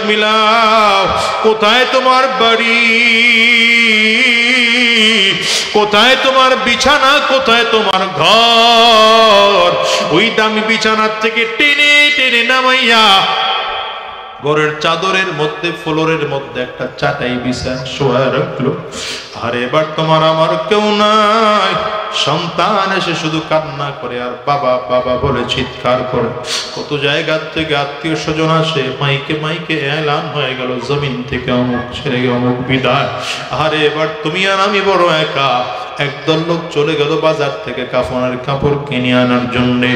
মিলাও। কোথায় তোমার বাড়ি, কোথায় তোমার বিছানা, কোথায় তোমার ঘর? ওই দামি বিছানার থেকে টেনে টেনে নামাইয়া ঘরের চাদরের মধ্যে ফ্লোরের মধ্যে একটা চাটাই বিছান শোয়া রাখলো। আর এবার তোমার আমার কেউ নাই, সন্তান এসে শুধু কান্না করে আর বাবা বাবা বলে চিৎকার করে। কত জায়গা থেকে আত্মীয় স্বজন আসে, মাইকে মাইকে এলান হয়ে গেল জমিন থেকে অমুক ছেড়ে অমুক বিদায়। আর এবার তুমি আর আমি বড় একা। একদল লোক চলে গেল বাজার থেকে কাফনের কাপড় কিনে আনার জন্যে,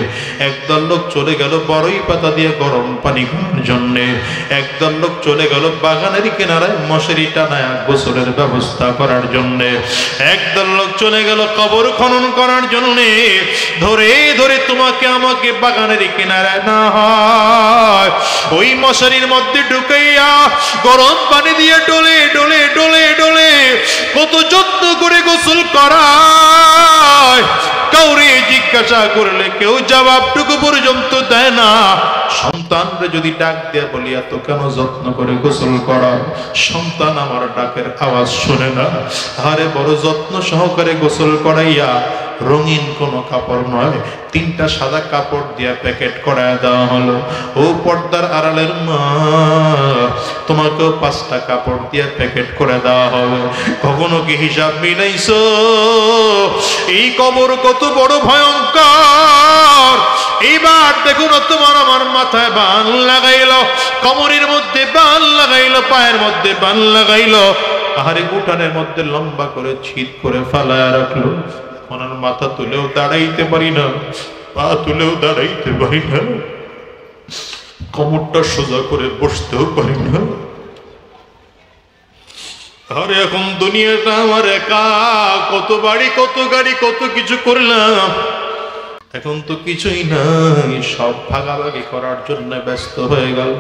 একদল লোক চলে গেল বড়ই পাতা দিয়ে গরম পানি খাওয়ার জন্যে, একদল লোক চলে গেল বাগানের কিনারায় মশারি টানায় গোসলের ব্যবস্থা করার জন্যে, একদল লোক চলে গেল কবর খনন করার জন্যে। ধরে ধরে তোমাকে আমাকে বাগানের কিনারায় না হয় ওই মশারির মধ্যে ঢুকাইয়া গরম পানি দিয়ে ডলে ডলে ডলে ডলে কত যত্ন করে গোসল করায়। কাউরে জিজ্ঞাসা করলে কেউ জবাবটুকু পর্যন্ত দেয় না। সন্তানরে যদি ডাক দিয়া বলি এত কেন যত্ন করে গোসল করা, সন্তান আমার ডাকের আওয়াজ শুনে না। আরে বড় যত্ন সহকারে গোসল করাইয়া রঙিন কোনো কাপড় নয়, 3টা সাদা কাপড় দিয়া প্যাকেট করায় দেওয়া হলো। ও পর্দার আড়ালের মা, তোমাকেও 5টা কাপড় দিয়া প্যাকেট করে দেওয়া হবে। কখনো কি হিসাব মিলাইছো এই কবর কত বড় ভয়ঙ্কর? এইবার দেখুন তোমার আমার মাথায় বান লাগাইলো, কবরের মধ্যে বান লাগাইলো, পায়ের মধ্যে বান লাগাইলো, আহারে উঠানের মধ্যে লম্বা করে ছিদ করে ফালায় রাখলো। ওনার মাথা তুলেও দাঁড়াইতে পারি না, পা তুলেও দাঁড়াইতে পারি না, কোমরটা সোজা করে বসতেও পারি না। আর এখন দুনিয়াটা আমার একা, কত বাড়ি কত গাড়ি কত কিছু করলাম, এখন তো কিছুই নাই, সব ভাগাভাগি করার জন্য ব্যস্ত হয়ে গেল।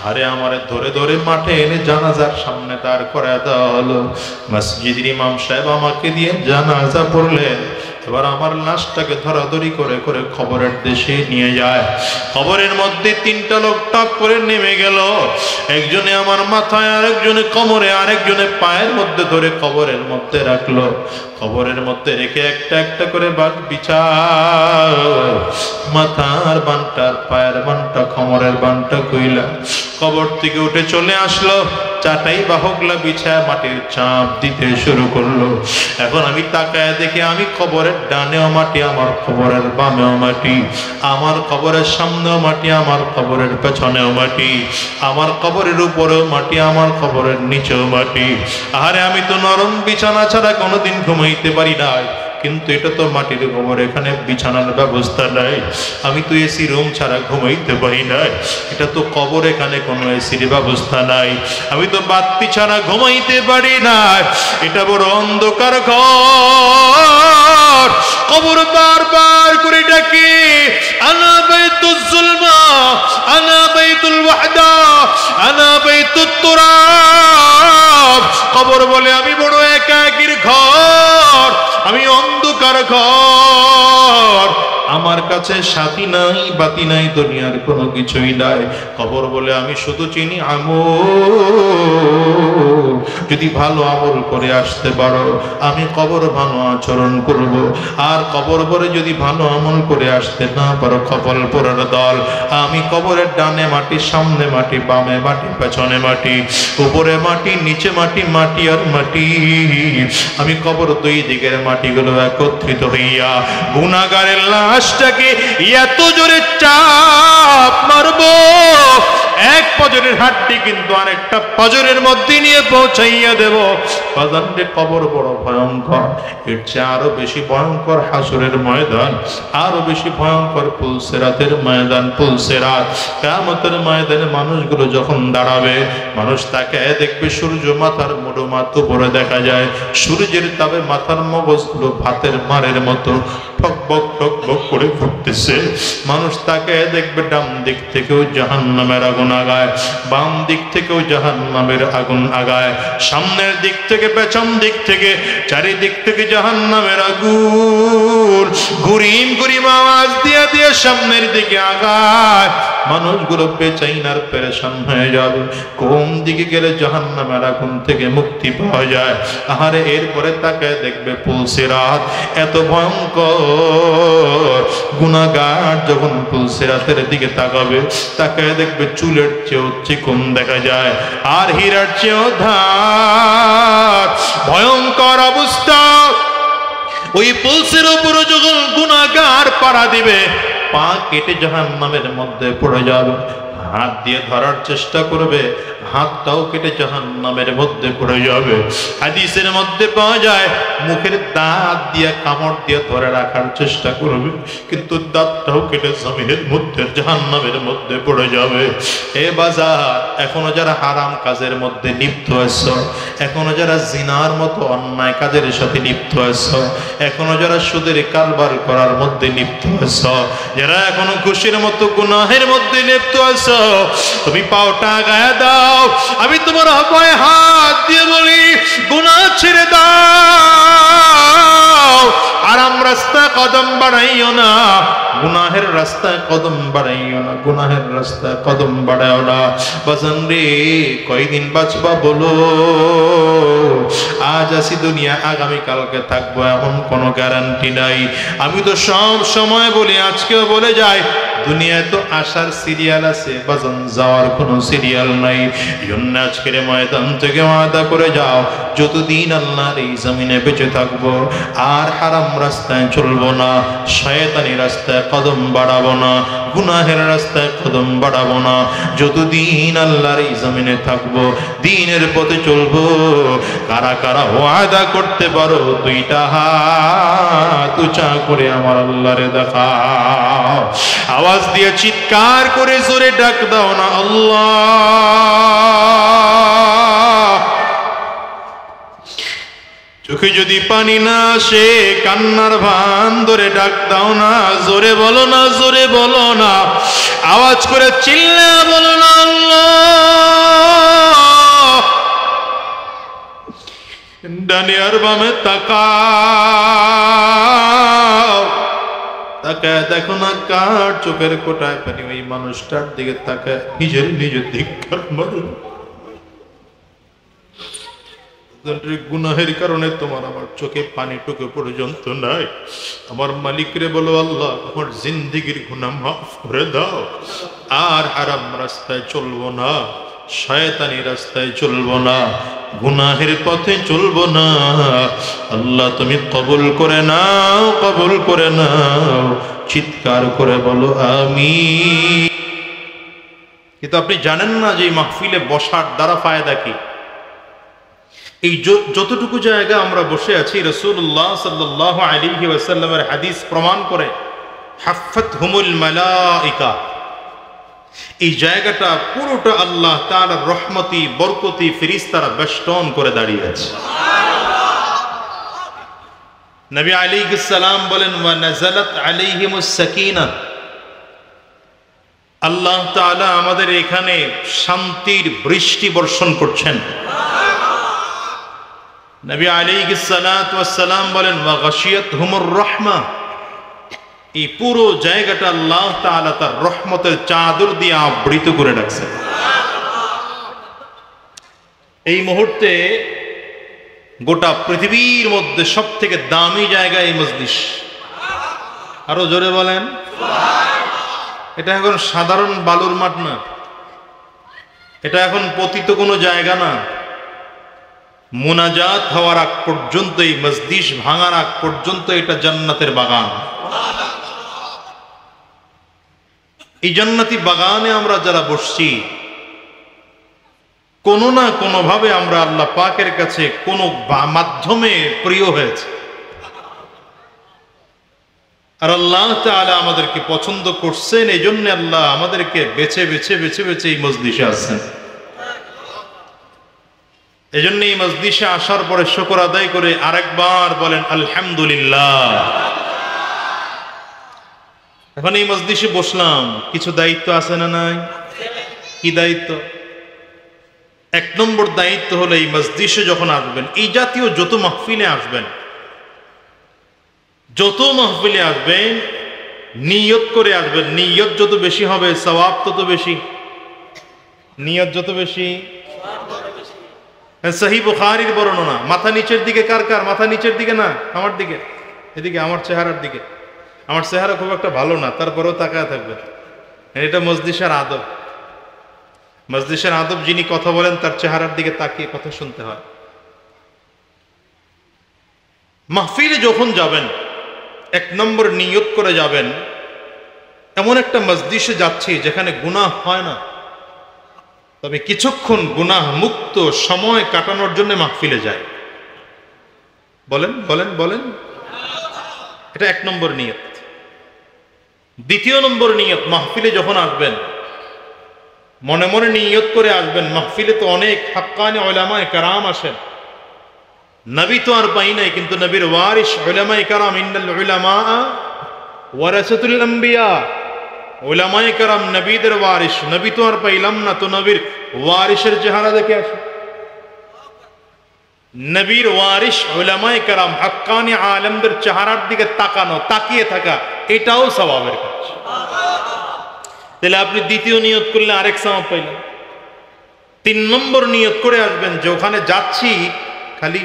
আরে আমারে ধরে ধরে মাঠে এনে জানাজার সামনে দাঁড় করায় দেওয়া হলো। মসজিদের ইমাম সাহেব আমাকে দিয়ে জানাজা পড়লেন। এবার আমার লাশটাকে ধরাধরি করে করে খবরের দেশে নিয়ে যায়। খবরের মধ্যে 3টা লোক টপ করে নেমে গেল। একজনে আমার মাথায়, আরেকজনে কোমরে, আরেকজনে পায়ের মধ্যে ধরে কবরের মধ্যে রাখলো। কবরের মধ্যে রেখে একটা একটা করে বাঘ বিচার, মাথার বানটা, পায়ের বানটা, কোমরের বানটা কইলা কবর থেকে উঠে চলে আসলো। চাটাই বাহকলা বিছায় মাটির চাপ দিতে শুরু করলো। এখন আমি তাকায় দেখি আমি কবরের ডানেও মাটি, আমার কবরের বামেও মাটি, আমার কবরের সামনেও মাটি, আমার কবরের পেছনেও মাটি, আমার কবরের উপরেও মাটি, আমার কবরের নিচেও মাটি। আরে আমি তো নরম বিছানা ছাড়া কোনোদিন ঘুমাইতে পারি না, কিন্তু এটা তো মাটির কবর, এখানে বিছানার ব্যবস্থা নাই। আমি তো এসি রুম ছাড়া ঘুমাইতে পারি না, এটা তো কবর, এখানে কোনো এসির ব্যবস্থা নাই। আমি তো বাতি ছাড়া ঘুমাইতে পারি না, এটা বড় অন্ধকার ঘর। কবর বারবার করে ডাকে, আনা বাইতুল যুলমা, আনা বাইতুল ওয়াহদা, আনা বাইতুত তুরাব। কবর বলে আমি বড় একাকীর ঘর, আমি অন্ধকার ঘর, আমার কাছে সাথী নাই, বাতি নাই, দুনিয়ার কোনো কিছুই নাই। কবর বলে আমি শুধু চিনি আমল। যদি ভালো আমল করে আসতে পারো আমি কবর ভালো আচরণ করব, আর কবর বলে যদি ভালো আমল করে আসতে না পারো কপাল পোড়ার দল। আমি কবরের ডানে মাটি, সামনে মাটি, বামে মাটি, পেছনে মাটি, উপরে মাটি, নিচে মাটি, মাটি আর মাটি। আমি কবর 2 দিকের মাটিগুলো একত্রিত হইয়া গুনাহগারের লাশটাকে এত জোরে চাপ মারবো, এক পজরের হাড্ডি কিন্তু আরেকটা পজরের মধ্যে নিয়ে পৌঁছাইয়া দেব। বাজানরে কবর বড় ভয়ঙ্কর, এর চেয়ে আরো বেশি ভয়ঙ্কর হাসরের ময়দান, আরো বেশি ভয়ঙ্কর পুলসিরাতের ময়দান। পুলসিরাত কিয়ামতের ময়দানে মানুষগুলো যখন দাঁড়াবে, মানুষ তাকে দেখবে সূর্য মাথার মুড়ো মাথা উপরে দেখা যায়, সূর্যের তাপে মাথার মগজগুলো ভাতের মারের মতো ঠকবক ঠকবক করে ফুটতেছে। মানুষ তাকে দেখবে ডান দিক থেকেও জাহান্নামের আগুন আগায়, বাম দিক থেকেও জাহান্নামের আগুন আগায়, সামনের দিক থেকে, পেছন দিক থেকে, চারিদিক থেকে জাহান্নামের আগুন গুরিম গুরিম আওয়াজ দিয়ে দিয়ে সামনের দিকে আগায়। মানুষগুলো বেচাইনার পেরেশান হয়ে যাবে, কোন দিকে গেলে জাহান্নামের আগুন থেকে মুক্তি পাওয়া যায়। আহারে এরপরে তাকে দেখবে পুলসিরাত, এত ভয়ঙ্কর গুনাহগার যখন পুলসিরাতের দিকে তাকাবে, তাকে দেখবে চুলের চেয়েও চিকন দেখা যায় আর হীরার চেয়েও ধার। ভয়ঙ্কর অবস্থা। ওই পুলসের উপরে যখন গুনাহগার পাড়া দিবে, পা কেটে জাহান্নামের মধ্যে পড়ে যাবে। হাত দিয়ে ধরার চেষ্টা করবে, হাতটাও কেটে জাহান্নামের মধ্যে পড়ে যাবে। হাদিসের মধ্যে পাওয়া যায় মুখের দাঁত দিয়ে কামড় দিয়ে ধরে রাখার চেষ্টা করবে, কিন্তু দাঁতটাও কেটে জমিনের মধ্যে জাহান্নামের মধ্যে পড়ে যাবে। এ বাজার, এখনো যারা হারাম কাজের মধ্যে লিপ্ত আছো, এখনো যারা জিনার মতো অন্যায় কাজের সাথে লিপ্ত আছো, এখনো যারা সুদের কারবার করার মধ্যে লিপ্ত আছো, যারা এখনো খুশির মতো গুনাহের মধ্যে লিপ্ত আছো, তুমি পাওটা গায়ে দাও। আমি তোমার পায়ে হাত দিয়ে বলি, গুনাহ ছেড়ে দাও। আরাম রাস্তায় কদম বাড়াইও না, গুনাহের রাস্তায় কদম বাড়াইও না, গুনাহের রাস্তায় কদম বাড়াইও না। বাজান রে, কয়দিন বাঁচবা বলো? আজ আছি দুনিয়া, আগামী কালকে থাকবো এমন কোনো গ্যারান্টি নাই। আমি তো সব সময় বলি, আজকেও বলে যাই, দুনিয়ায় তো আসার সিরিয়াল আছে বাজান, যাওয়ার কোনো সিরিয়াল নাই। জন্য আজকের ময়দান থেকে ওয়াদা করে যাও, যতদিন আল্লাহর এই জমিনে বেঁচে থাকবো আর হারাম রাস্তায় চলবো না, শয়তানি রাস্তায় কদম বাড়াবো না, গুনাহের রাস্তায় কদম বাড়াবো না। যতদিন আল্লাহর এই জমিনে থাকবো, দ্বীনের পথে চলবো। কারা কারা ওয়াদা করতে পারো? দুইটা হাত উঁচা করে আমার আল্লাহরে দেখাও। আওয়াজ দিয়ে চিৎকার করে জোরে ডাক দাও না, আল্লাহ। চোখে যদি পানি না আসে, কান্নার ভান ধরে ডাক দাও না, জোরে বলো না, জোরে বলো না, আওয়াজ করে চিল্লা বলো না, আল্লাহ। ডানে আর বামে তাকাও, তাকায় দেখো না কার চোখের কোটায় পানি। ওই মানুষটার দিকে তাকায় নিজের নিজের ধিক্কার মারো। গুনাহের কারণে তোমার আমার চোখে পানি টুকে পর্যন্ত নাই। আমার মালিকরে বলো, আল্লাহ আমার জিন্দেগির গুনাহ মাফ করে দাও, আর হারাম রাস্তায় চলবো না, শয়তানি রাস্তায় চলবো না, গুনাহের পথে চলবো না। আল্লাহ তুমি কবুল করে নাও, কবুল করে নাও। চিৎকার করে বলো আমিন। কিন্তু আপনি জানেন না যে এই মাহফিলে বসার দ্বারা ফায়দা কি। এই যতটুকু জায়গা আমরা বসে আছি, রাসূলুল্লাহ সাল্লাল্লাহু আলাইহি ওয়াসাল্লামের হাদিস প্রমাণ করে, হাফাতহুমুল মালাইকা, এই জায়গাটা পুরোটা আল্লাহ তাআলার রহমতি বরকতি ফেরেশতারা বেষ্টন করে দাঁড়িয়ে আছে। নবী আলাইহিস সালাম বলেন, ওয়া নাযালাত আলাইহিমুস সাকিনাহ, আল্লাহ তাআলা আমাদের এখানে শান্তির বৃষ্টি বর্ষণ করছেন। নবী আলাইহিস সালাতু ওয়াস সালাম বলেন, ওয়া গাশিয়াতহুমুর রাহমা, এই পুরো জায়গাটা আল্লাহ তাআলা তার রহমতের চাদর দিয়ে আবৃত করে রাখছেন। এই মুহূর্তে গোটা পৃথিবীর মধ্যে সবথেকে দামি জায়গা এই মজলিস। আরো জোরে বলেন সুবহানাল্লাহ। এটা এখন সাধারণ বালুর মাঠ না, এটা এখন পতিত কোনো জায়গা না। মুনাজাত হওয়ার আগ পর্যন্ত, এই মজলিস ভাঙার আগ পর্যন্ত এটা জান্নাতের বাগান। এই জান্নাতি বাগানে আমরা যারা বসছি, কোনো না কোনো ভাবে আমরা আল্লাহ পাকের কাছে কোনো মাধ্যমে প্রিয় হয়েছে, আর আল্লাহ তাআলা আমাদেরকে পছন্দ করছেন। এই জন্য আল্লাহ আমাদেরকে বেছে বেছে বেছে বেছে এই মজলিসে আসছেন। এই জন্য এই মজলিসে আসার পরে শুকর আদায় করে আরেকবার বলেন আলহামদুলিল্লাহ। এখন এই মজলিসে বসলাম, কিছু দায়িত্ব আছে না নাই? কি দায়িত্ব? এক নম্বর দায়িত্ব হলো, এই মজলিসে যখন আসবেন, এই জাতীয় যত মাহফিলে আসবেন, যত মাহফিলে আসবেন, নিয়ত করে আসবেন। নিয়ত যত বেশি হবে সওয়াব তত বেশি। নিয়ত যত বেশি। সহিহ বুখারীর বর্ণনা। মাথা নিচের দিকে কার কার? মাথা নিচের দিকে না, আমার দিকে, এদিকে, আমার চেহারার দিকে। আমার চেহারা খুব একটা ভালো না, তারপরেও তাকায় থাকবে। এটা মজলিসের আদব। মজলিসের আদব, যিনি কথা বলেন তার চেহারার দিকে তাকিয়ে কথা শুনতে হয়। মাহফিলে যখন যাবেন, এক নম্বর নিয়ত করে যাবেন এমন একটা মজলিসে যাচ্ছি যেখানে গুনাহ হয় না, তবে কিছুক্ষণ গুনাহ মুক্ত সময় কাটানোর জন্য মাহফিলে যায়। বলেন বলেন বলেন, এটা এক নম্বর নিয়ত। দ্বিতীয় নম্বর নিয়ত, মাহফিলে যখন আসবেন মনে মনে নিয়ত করে আসবেন। মাহফিলে তো অনেক হাক্কানি উলামায়ে কেরাম আসেন। নবী তো আর পাই নাই, কিন্তু নবীর ওয়ারিস উলামায়ে কেরাম, ইন্নাল উলামা ওয়ারাসাতুল আম্বিয়া। উলামায়ে কেরাম নবীদের ওয়ারিস। নবী তো আর পাইলাম না, তো নবীর ওয়ারিসের চেহারা দেখে আসে। নবীর ওয়ারিস উলামায়ে কেরাম হাক্কানি আলেমদের চেহারার দিকে তাকানো, তাকিয়ে থাকা, এটাও সওয়াবের কাজ। তাহলে আপনি দ্বিতীয় নিয়ত করলে আরেক সওয়াব পাইলেন। তিন নম্বর নিয়ত করে আসবেন যে ওখানে যাচ্ছি খালি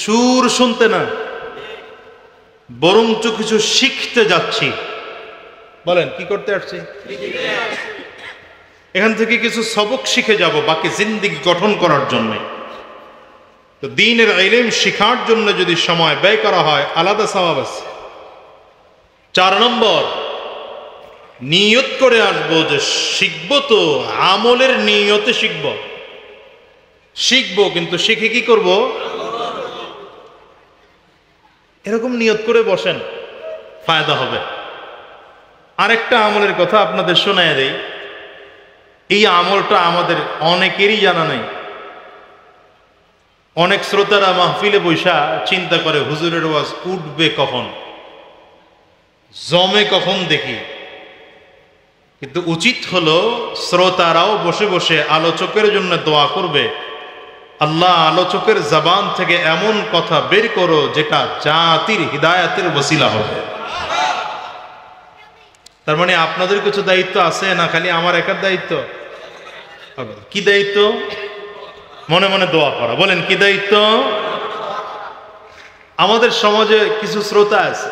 সুর শুনতে না, বরঞ্চ কিছু শিখতে যাচ্ছি। বলেন কি করতে আসছি? এখান থেকে কিছু সবক শিখে যাব বাকি জিন্দেগি গঠন করার জন্য। তো দ্বীনের ইলম শিখার জন্য যদি সময় ব্যয় করা হয় আলাদা সওয়াব আছে। 4 নম্বর, নিয়ত করে আসবো যে শিখব, তো আমলের নিয়তে শিখব। শিখবো কিন্তু শিখে কি করব? এরকম নিয়ত করে বসেন, ফায়দা হবে। আরেকটা আমলের কথা আপনাদের শোনায় দেই। এই আমলটা আমাদের অনেকেরই জানা নেই। অনেক শ্রোতারা মাহফিলে বৈশা চিন্তা করে হুজুরের ওয়াজ উঠবে কখন, জমে কখন দেখি। কিন্তু উচিত হলো শ্রোতারাও বসে বসে আলোচকের জন্য দোয়া করবে, আল্লাহ আলোচকের জবান থেকে এমন কথা বের করো যেটা জাতির হিদায়াতের ওসিলা হবে। তার মানে আপনাদের কিছু দায়িত্ব আছে না, খালি আমার একার দায়িত্ব? কি দায়িত্ব? মনে মনে দোয়া করা। বলেন কি দায়িত্ব? আমাদের সমাজে কিছু শ্রোতা আছে,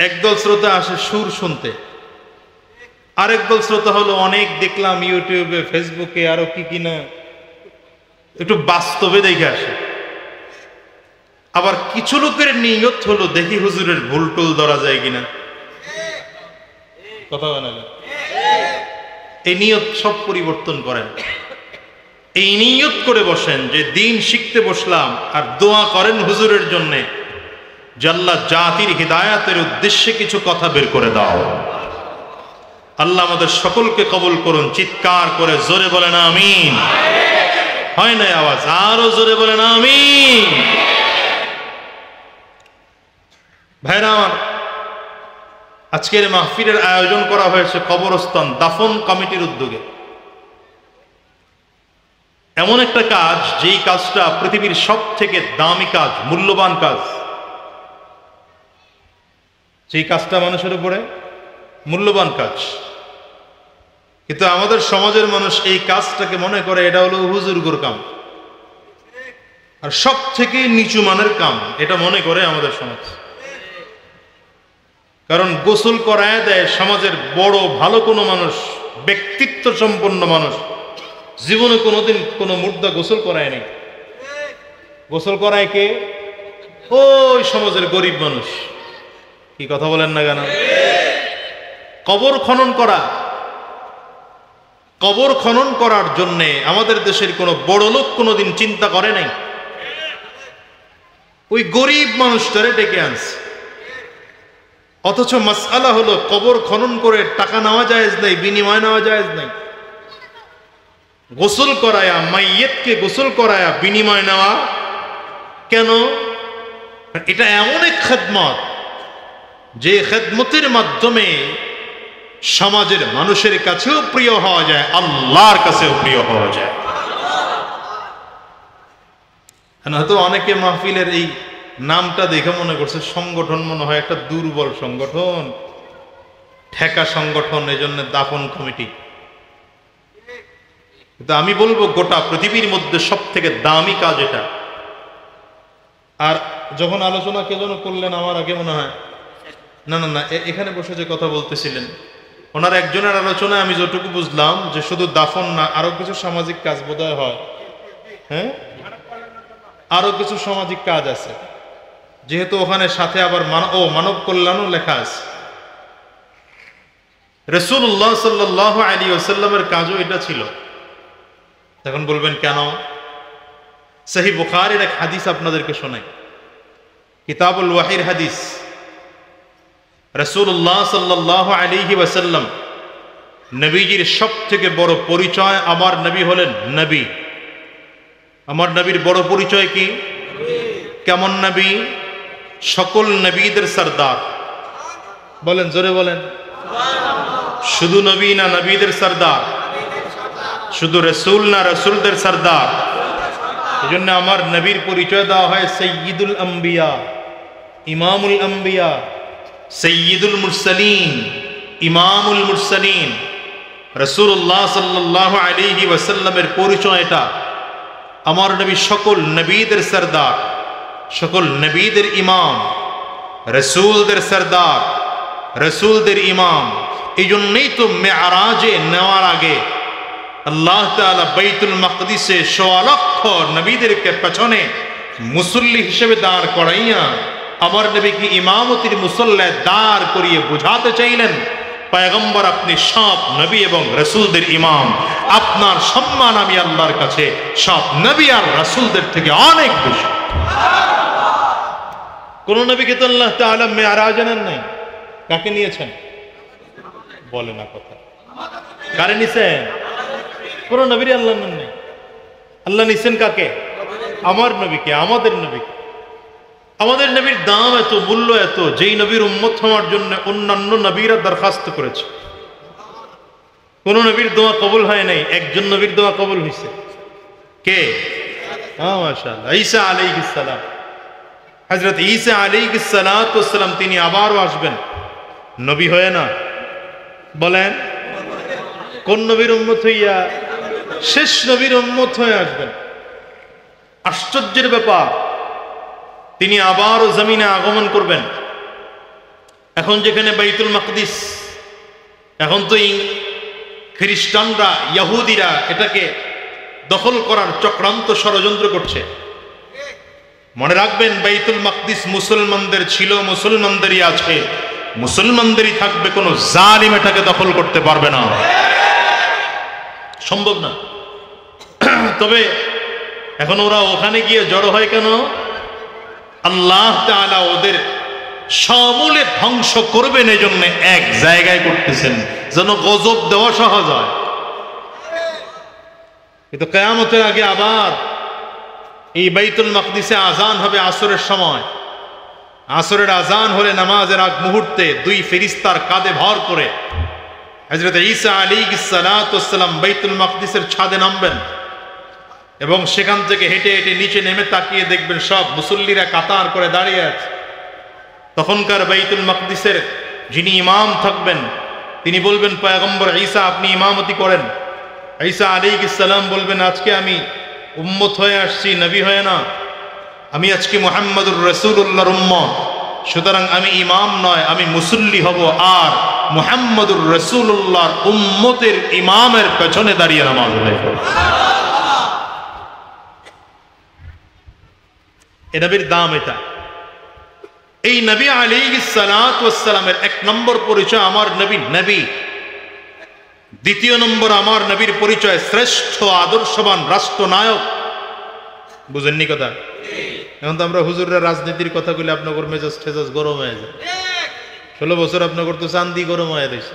একদল শ্রোতা আসে সুর শুনতে, আরেক দল শ্রোতা হলো অনেক দেখলাম ইউটিউবে, ফেসবুকে, আরো কি কিনা, একটু বাস্তবে দেখে আসে। আবার কিছু লোকের নিয়ত হলো দেখি হুজুরের ভুল টুল ধরা যায় কিনা। কথা বলেন, এই নিয়ত সব পরিবর্তন করেন। এই নিয়ত করে বসেন যে দিন শিখতে বসলাম, আর দোয়া করেন হুজুরের জন্যে যে আল্লাহ জাতির হিদায়াতের উদ্দেশ্যে কিছু কথা বের করে দাও। আল্লাহ আমাদের সকলকে কবুল করুন। চিৎকার করে জোরে বলেন আমিন। হয় না আওয়াজ? আরো জোরে বলেন আমিন। ভাইরা আমার, আজকের মাহফিলের আয়োজন করা হয়েছে কবরস্থান দাফন কমিটির উদ্যোগে। এমন একটা কাজ, যেই কাজটা পৃথিবীর সব থেকে দামি কাজ, মূল্যবান কাজ। যেই কাজটা মানুষের উপরে মূল্যবান কাজ, কিন্তু আমাদের সমাজের মানুষ এই কাজটাকে মনে করে এটা হলো হুজুরগুর কাম, আর সব থেকে নিচু মানের কাম এটা মনে করে আমাদের সমাজ। কারণ গোসল করায় দেয় সমাজের বড় ভালো কোনো মানুষ, ব্যক্তিত্ব সম্পন্ন মানুষ, জীবনে কোনোদিন কোনো মুর্দা গোসল করায় নেই। গোসল করায় কে? ওই সমাজের গরিব মানুষ। কি কথা বলেন না কেন? কবর খনন করা, কবর খনন করার জন্যে আমাদের দেশের কোনো বড় লোক কোনোদিন চিন্তা করে নাই, ওই গরিব মানুষটারে ডেকে আনছে। অথচ মাসআলা হলো কবর খনন করে টাকা নেওয়া জায়েজ নাই, বিনিময় নেওয়া জায়েজ নাই। গোসল করায়া, মাইয়িতকে গোসল করায়া বিনিময় নেওয়া কেন? এটা এমন এক খেদমত, যে খেদমতের মাধ্যমে সমাজের মানুষের কাছেও প্রিয় হওয়া যায়, আল্লাহর কাছেও প্রিয় হওয়া যায়। হয়তো অনেকে মাহফিলের এই নামটা দেখে মনে করছে সংগঠন মনে হয় একটা দুর্বল সংগঠন, ঠেকা সংগঠন, এজন্য দাফন কমিটি। কিন্তু আমি বলবো গোটা পৃথিবীর মধ্যে সব থেকে দামি কাজ এটা। আর যখন আলোচনা কে যেন করলেন আমার আগে মনে হয়, না না না, এখানে বসে যে কথা বলতেছিলেন ওনার একজনের আলোচনায় আমি যতটুকু বুঝলাম যে শুধু দাফন না, আরো কিছু সামাজিক কাজ বোধহয় হয়। হ্যাঁ, আরো কিছু সামাজিক কাজ আছে, যেহেতু ওখানে সাথে আবার মানব কল্যাণও লেখা আছে। রাসূলুল্লাহ সাল্লাল্লাহু আলাইহি ওয়াসাল্লামের কাজও এটা ছিল। এখন বলবেন কেন? সহিহ বুখারীর এক হাদিস আপনাদেরকে শোনাই, কিতাবুল ওয়াহির হাদিস। রাসূলুল্লাহ সাল্লাল্লাহু আলাইহি ওয়াসাল্লাম নবীজির সব থেকে বড় পরিচয়, আমার নবী হলেন নবী। আমার নবীর বড় পরিচয় কি? কেমন নবী? সকল নবীদের সরদার। বলেন, জোরে বলেন। শুধু নবী না, নবীদের সরদার। শুধু রসুল না, রসুলদের সরদার। এই জন্য আমার নবীর পরিচয় দেওয়া হয় সৈয়দুল আম্বিয়া, ইমামুল আম্বিয়া, সৈয়দুল মুরসালিন, ইমামুল মুরসালিন। রাসূলুল্লাহ সাল্লাল্লাহু আলাইহি ওয়াসাল্লামের পরিচয় এটা। আমার নবী সকল নবীদের সরদার, সকল নবীদের ইমাম, রসুলদের সরদার, রসুলদের ইমাম। এই জন্যই তো মেরাজে নেওয়ার আগে আল্লাহ তাআলা বাইতুল মাকদিসে ১৬ লক্ষ নবীদেরকে পেছনে মুসল্লি হিসেবে দাঁড় করাইয়া আমার নবীকে ইমামতির মুসল্লায় দাঁড় করিয়ে বুঝাতে চাইলেন, পয়গম্বর আপনি সব নবী এবং রসুলদের ইমাম, আপনার সম্মান আমি আল্লাহর কাছে সব নবী আর রসুলদের থেকে অনেক বেশি। কোন নবীকে তো আল্লাহ তাআলা মেরাজে নেন নাই। কাকে নিয়েছেন? বলে না কথা। কারে নিছেন? কোন নবীর আল্লাহ নেন নাই। আল্লাহ নিছেন কাকে? আমার নবীকে, আমাদের নবীকে। আমাদের নবীর দাম এত, মূল্য এত, যেই নবীর উম্মত হওয়ার জন্য অন্যান্য নবীরা দরখাস্ত করেছে। কোন নবীর দোয়া কবুল হয় নাই, একজন নবীর দোয়া কবুল হয়েছে। কে? মাশাআল্লাহ, ঈসা আলাইহিস সালাম। হযরত ঈসা আলাইহিস সালাতু ওয়াস সালাম তিনি আবারও আসবেন নবী হয়ে না। বলেন, কোন নবীর উম্মত হইয়া? শেষ নবীর উম্মত হয়ে আসবেন। আশ্চর্যের ব্যাপার, তিনি আবারও জমিনে আগমন করবেন। এখন যেখানে বাইতুল মাকদিস, এখন তো খ্রিস্টানরা, ইহুদিরা এটাকে দখল করার চক্রান্ত ষড়যন্ত্র করছে। মনে রাখবেন, বাইতুল মাকদিস মুসলমানদের ছিল, মুসলমানদেরই আছে, মুসলমানদেরই থাকবে। কোনো জালিম এটাকে দখল করতে পারবে না, সম্ভব না। তবে এখন ওরা ওখানে গিয়ে জড়ো হয় কেন? আল্লাহ তাআলা ওদের সমূলে ধ্বংস করবেন, এই জন্য এক জায়গায় করতেছেন যেন গজব দেওয়া সহজ হয়। কিন্তু কিয়ামতের আগে আবার এই বাইতুল মাকদিসে আজান হবে আসরের সময়। আসরের আজান হলে নামাজের আগ মুহূর্তে দুই ফেরেশতার কাঁধে ভর করে হযরত ঈসা আলাইহিস সালাতু ওয়াস সালাম বাইতুল মাকদিসের ছাদে নামবেন এবং সেখান থেকে হেঁটে হেঁটে নিচে নেমে তাকিয়ে দেখবেন সব মুসল্লিরা কাতার করে দাঁড়িয়ে আছে। তখনকার বাইতুল মাকদিসের যিনি ইমাম থাকবেন তিনি বলবেন, পয়গম্বর ঈসা আপনি ইমামতি করেন। ঈসা আলাইহিস সালাম বলবেন, আজকে আমি উম্মত হয়ে আসছি, নবী হয়ে না। আমি আজকে মুহাম্মদুর রাসূলুল্লাহর উম্মত, সুতরাং আমি ইমাম নয়, আমি মুসল্লি হব। আর মুহাম্মদুর রাসূলুল্লাহর উম্মতের ইমামের পেছনে দাঁড়িয়ে নামাজ আদায় করব। এই নবীর দাম এটা। এই নবী আলাইহিস সালাতু ওয়াস সালামের এক নম্বর পরিচয় আমার নবী নবী। দ্বিতীয় নম্বর আমার নবীর পরিচয় শ্রেষ্ঠ আদর্শবান রাষ্ট্রনায়ক। বুঝেননি কথা? এখন তো আমরা হুজুররা রাজনীতির কথা বলে আপনার মেজাজ ঠেজাজ গরম হয়ে যায়। 16 বছর আপনার তো চান্দি গরম হয়ে গেছে,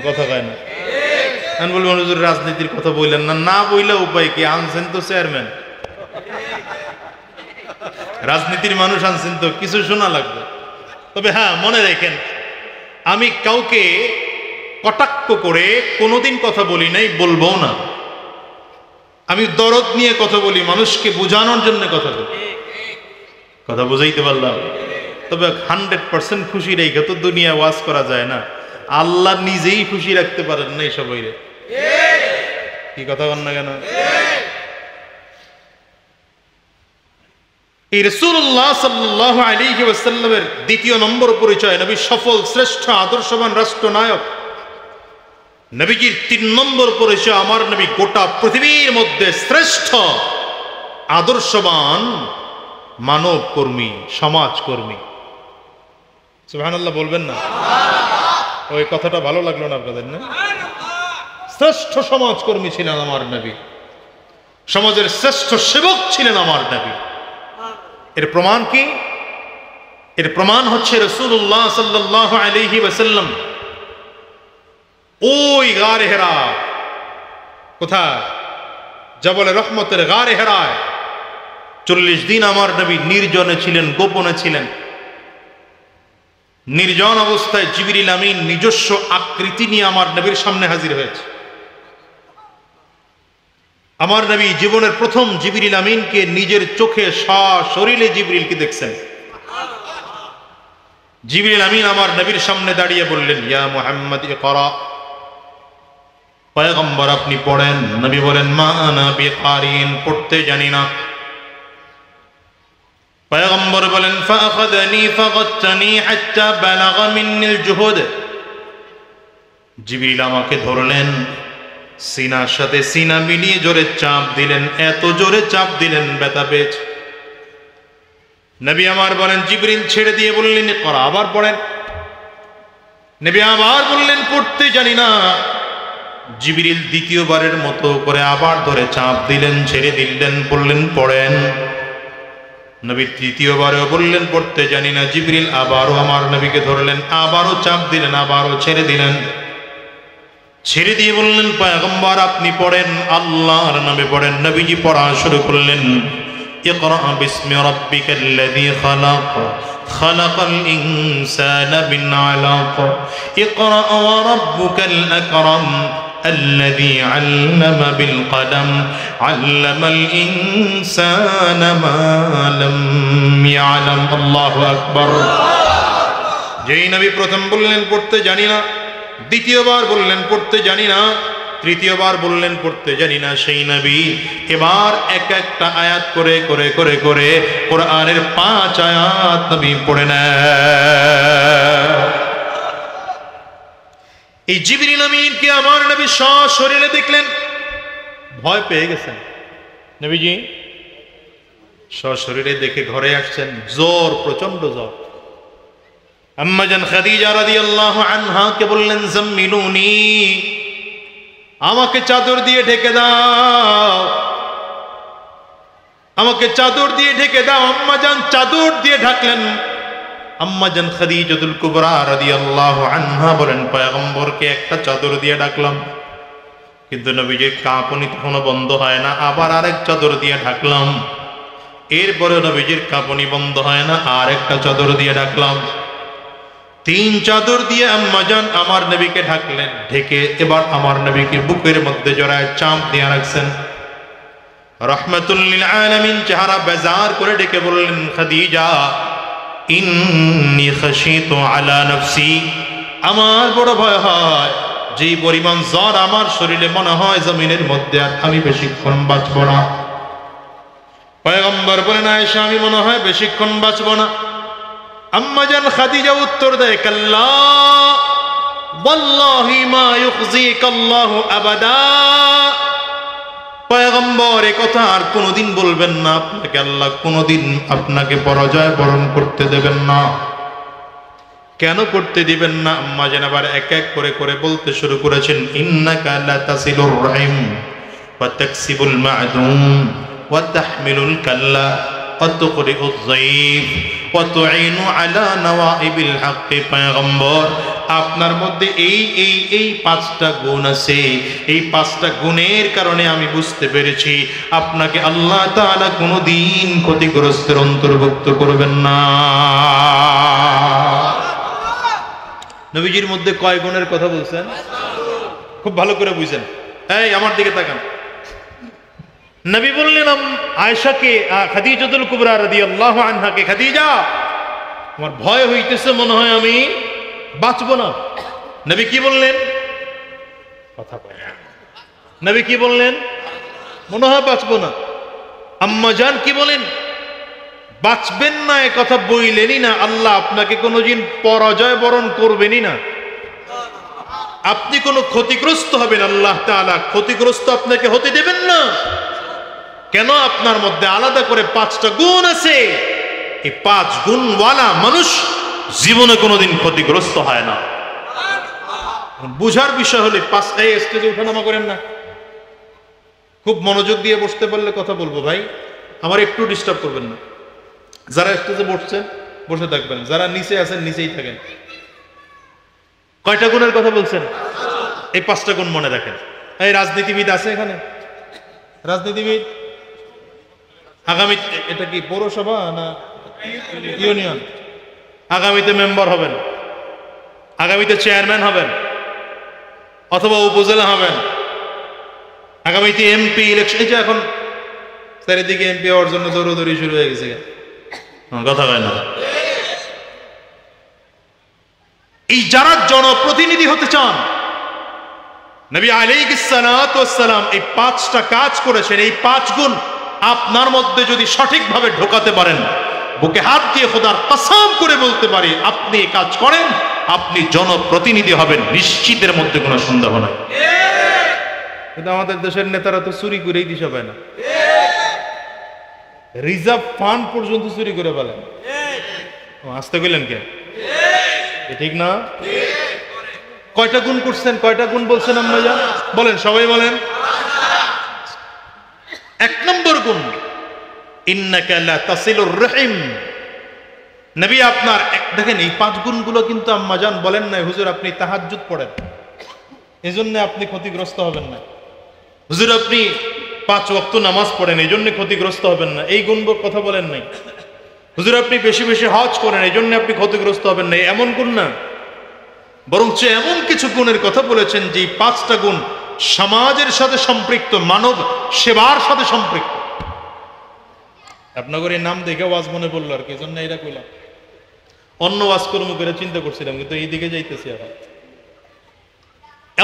কথা কয় না। আমি বলবো হুজুর রাজনীতির কথা বললেন না, না বইলে উপায় কি? আনছেন তো চেয়ারম্যান, রাজনীতির মানুষ আনছেন তো কিছু শোনা লাগবে। তবে হ্যাঁ, মনে রাখেন, আমি কাউকে কটাক্ষ করে কোনোদিন কথা বলি নাই, বলবো না। আমি দরদ নিয়ে কথা বলি, মানুষকে বোঝানোর জন্য কথা বলি। কথা বুঝাইতে পারলাম? তবে 100% খুশি রেখে তো দুনিয়া ওয়াজ করা যায় না। আল্লাহ নিজেই খুশি রাখতে পারেন না সবাই রে। কি কথা বল না কেন? এই রাসূলুল্লাহ সাল্লাল্লাহু আলাইহি ওয়াসাল্লামের দ্বিতীয় নম্বর পরিচয়, নবী সফল, শ্রেষ্ঠ, আদর্শবান রাষ্ট্রনায়ক। নবীজির ৩ নম্বর পরিচয়, আমার নবী গোটা পৃথিবীর মধ্যে শ্রেষ্ঠ, আদর্শবান মানব কর্মী, সমাজ কর্মী। সুবহানাল্লাহ বলবেন না? ওই কথাটা ভালো লাগলো না আপনাদের? না, শ্রেষ্ঠ সমাজকর্মী ছিলেন আমার নবী, সমাজের শ্রেষ্ঠ সেবক ছিলেন আমার নবী। এর প্রমাণ কি? এর প্রমাণ হচ্ছে রাসূলুল্লাহ সাল্লাল্লাহু আলাইহি ওয়াসাল্লাম ওই গারে হেরা, কোথায়? জবল রহমতের গারে হেরায় 40 দিন আমার নবী নির্জনে ছিলেন, গোপনে ছিলেন। নির্জন অবস্থায় জিবরিল আমিন নিজস্ব আকৃতি নিয়ে আমার নবীর সামনে হাজির হয়েছে। আমার নবী জীবনের প্রথম জিবরিল আমিনকে নিজের চোখে সশরীরে জিবরিলকে দেখছেন। জিবরিল আমিন আমার নবীর সামনে দাঁড়িয়ে বললেন, ইয়া মুহাম্মদ ইকরা, পয়গম্বর আপনি পড়েন। নবী বলেন, মা আনা বিকারিন, পড়তে জানি না। পয়গম্বর বলেন, ফাআখাযানি ফাগাত্তানি হাত্তা বালাগা মিন্নিল জুহুদ। জিবরিল আমাকে ধরলেন, সিনার সাথে সিনা মিলিয়ে জোরে চাপ দিলেন, এত জোরে চাপ দিলেন ব্যথা পেয়েছে। নবী আমার বলেন, জিবরিল ছেড়ে দিয়ে বললেন, ইকরা, আবার পড়েন। নবী আবার বললেন, পড়তে জানি না। জিবরিল দ্বিতীয়বারের মতো করে আবার ধরে চাপ দিলেন, ছেড়ে দিলেন, বললেন পড়েন। নবী তৃতীয়বারেও বললেন, পড়তে জানি না। জিবরিল আবারও আমার নবীকে ধরলেন, আবারও চাপ দিলেন, আবারও ছেড়ে দিলেন। ছেড়ে দিয়ে বললেন, পয়গম্বর আপনি পড়েন, আল্লাহর নামে পড়েন। নবীজি পড়া শুরু করলেন, ইকরা বিসমি রাব্বিকাল্লাযী খালাক, খালাকাল ইনসানা মিন আলাক, ইকরা ওয়া রাব্বুকাল আকরাম, الذي علم بالقلم علم الإنسان ما لم يعلم। الله أكبر। যেই নবী প্রথম বললেন পড়তে জানি না, দ্বিতীয়বার বললেন পড়তে জানি না, তৃতীয়বার বললেন পড়তে জানি না, সেই নবী এবার এক একটা আয়াত করে করে করে করে কোরআনের 5 আয়াত নবী পড়ে নেয়। এই জিবরিল আমিনকে আমার নবী সশরীরে দেখলেন, ভয় পেয়ে গেছেন। নবীজি সশরীরে দেখে ঘরে আসছেন, জ্বর, প্রচন্ড জ্বর। আম্মা জান খাদিজা রাদিয়াল্লাহু আনহা কে বললেন, জাম্মিলুনি, আমাকে চাদর দিয়ে ঢেকে দাও, আমাকে চাদর দিয়ে ঢেকে দাও। আম্মা জান চাদর দিয়ে ঢাকলেন। আম্মা জান খাদিজাতুল কুবরা রাদিয়াল্লাহু আনহা বলেন, পয়গম্বরকে একটা চাদর দিয়ে ঢাকলাম, কিন্তু নবীজির কাঁপুনি তখনও বন্ধ হয় না, আবার আরেক চাদর দিয়ে ঢাকলাম। এরপরে নবীজির কাঁপুনি বন্ধ হয় না, আর একটা চাদর দিয়ে ঢাকলাম। 3 চাদর দিয়ে আম্মা জান আমার নবীকে ঢাকলেন। ঢেকে এবার আমার নবীকে বুকের মধ্যে জড়ায় চাপ দিয়ে রাখছেন। রাহমাতুল লিল আলামিন চেহারা বেজার করে ডেকে বললেন, খাদিজা, ইন্নী খাশিতু আলা নফসি, আমার বড় ভয় হয়, যেই পরিমাণ জ্বর আমার শরীরে, মনে হয় জমিনের মধ্যে আর আমি বেশিক্ষণ বাঁচব না। পয়গম্বর বলেন, আয়েশা, আমি মনে হয় বেশিক্ষণ বাঁচব না। আম্মা জান খাদিজা উত্তর দেয়, কাল্লা ওয়াল্লাহি মা ইউখজিকাল্লাহু আবাদা। পয়গম্বর এ কথা আর কোনোদিন বলবেন না, আপনাকে আল্লাহ কোনোদিন আপনাকে পরাজয় বরণ করতে দেবেন না। কেন করতে দিবেন না? আম্মা জান আবার এক এক করে করে বলতে শুরু করেছেন, ইন্নাকা লা তাসিলুর রাহিম ওয়া তাকসিবুল মা'দুম ওয়া তাহমিলুল কাল্লা ওয়া তুকরিউয যায়ীফ ওয়া তুঈনু আলা নওয়াইবিল হক। পয়গম্বর, আপনার মধ্যে এই 5টা গুণ আছে। এই 5টা গুণের কারণে আমি বুঝতে পেরেছি আপনাকে আল্লাহ তাআলা কোনোদিন ক্ষতিগ্রস্তের অন্তর্ভুক্ত করবেন না। নবীজির মধ্যে কয় গুণের কথা বলছেন? খুব ভালো করে বুঝেন। এই আমার দিকে তাকান। নবী বললেন আয়েশাকে, খাদিজাতুল কুবরা রাদিয়াল্লাহু আনহাকে, খাদিজা, আমার ভয় হইতেছে, মনে হয় আমি বাঁচব না। নবী কি বললেন? কথা বলেন। নবী কি বললেন? মনে হয় বাঁচবো না। আম্মা জান কি বলেন? বাঁচবেন না এ কথা বইলেনই না, আল্লাহ আপনাকে কোনোদিন পরাজয় বরণ করবেনই না। আপনি কোনো ক্ষতিগ্রস্ত হবেন, আল্লাহ তাআলা ক্ষতিগ্রস্ত আপনাকে হতে দেবেন না। কেন? আপনার মধ্যে আলাদা করে 5টা গুণ আছে। এই 5 গুণওয়ালা মানুষ জীবনে কোনোদিন ক্ষতিগ্রস্ত হয় না। বুঝার বিষয় হলে 5টা স্টেজে উঠানামা করেন না। খুব মনোযোগ দিয়ে বসতে পারলে কথা বলবো ভাই, আমার একটু ডিস্টার্ব করবেন না। যারা স্টেজে বসছেন বসে থাকবেন, যারা নিচে আছেন নিচেই থাকেন। কয়টা গুণের কথা বলছেন? এই 5টা গুণ মনে রাখেন। এই রাজনীতিবিদ আছে এখানে? রাজনীতিবিদ আগামী, এটা কি পৌরসভা না ইউনিয়ন? আগামীতে মেম্বার হবেন, আগামীতে চেয়ারম্যান হবেন, অথবা উপজেলা হবেন, আগামীতে এমপি ইলেকশন। এই যে এখন চারিদিকে এমপি হওয়ার জন্য দৌড়দৌড়ি শুরু হয়ে গেছে, কথা হয় না। এই যারা জনপ্রতিনিধি হতে চান, নবী আলাইহিস সালাতু ওয়াস সালাম এই 5টা কাজ করেছেন। এই 5 গুণ আপনার মধ্যে যদি সঠিকভাবে ঢোকাতে পারেন, বুকে হাত দিয়ে খোদার কসম করে বলতে পারি, আপনি এই কাজ করেন, আপনি জনপ্রতিনিধি হবেন, নিশ্চিতের মধ্যে কোনো সন্দেহ নাই। কিন্তু আমাদের দেশের নেতারা তো চুরি করেই দিশা পায় না, রিজার্ভ ফান্ড পর্যন্ত চুরি করে ফেলেন। আসতে গেলেন কে? ঠিক না? কয়টা গুণ করছেন? কয়টা গুণ বলছেন আম্মা জান? বলেন, সবাই বলেন। 1 নম্বর গুণ, ইন্নাকা লা তাসিলুর রহিম। নবী আপনার দেখেন এই 5 গুণগুলো কিন্তু আম্মা জান বলেন নাই হুজুর আপনি তাহাজ্জুদ পড়েন, এজন্য আপনি ক্ষতিগ্রস্ত হবেন না। হুজুর আপনি 5 ওয়াক্ত নামাজ পড়েন, এজন্য ক্ষতিগ্রস্ত হবেন না, এই গুণগুলোর কথা বলেন নাই। হুজুর আপনি বেশি বেশি হজ করেন, এজন্য আপনি ক্ষতিগ্রস্ত হবেন না, এমন গুণ না। বরঞ্চ এমন কিছু গুণের কথা বলেছেন যে 5টা গুণ সমাজের সাথে সম্পৃক্ত, মানব সেবার সাথে সম্পৃক্ত। আপনাদের এই নাম দেখে ওয়াজ মনে পড়লো আর কি, এজন্য এটা কইলাম। অন্য ওয়াজ কর্ম করে চিন্তা করছিলাম, কিন্তু এই দিকে যাইতেছি। এখন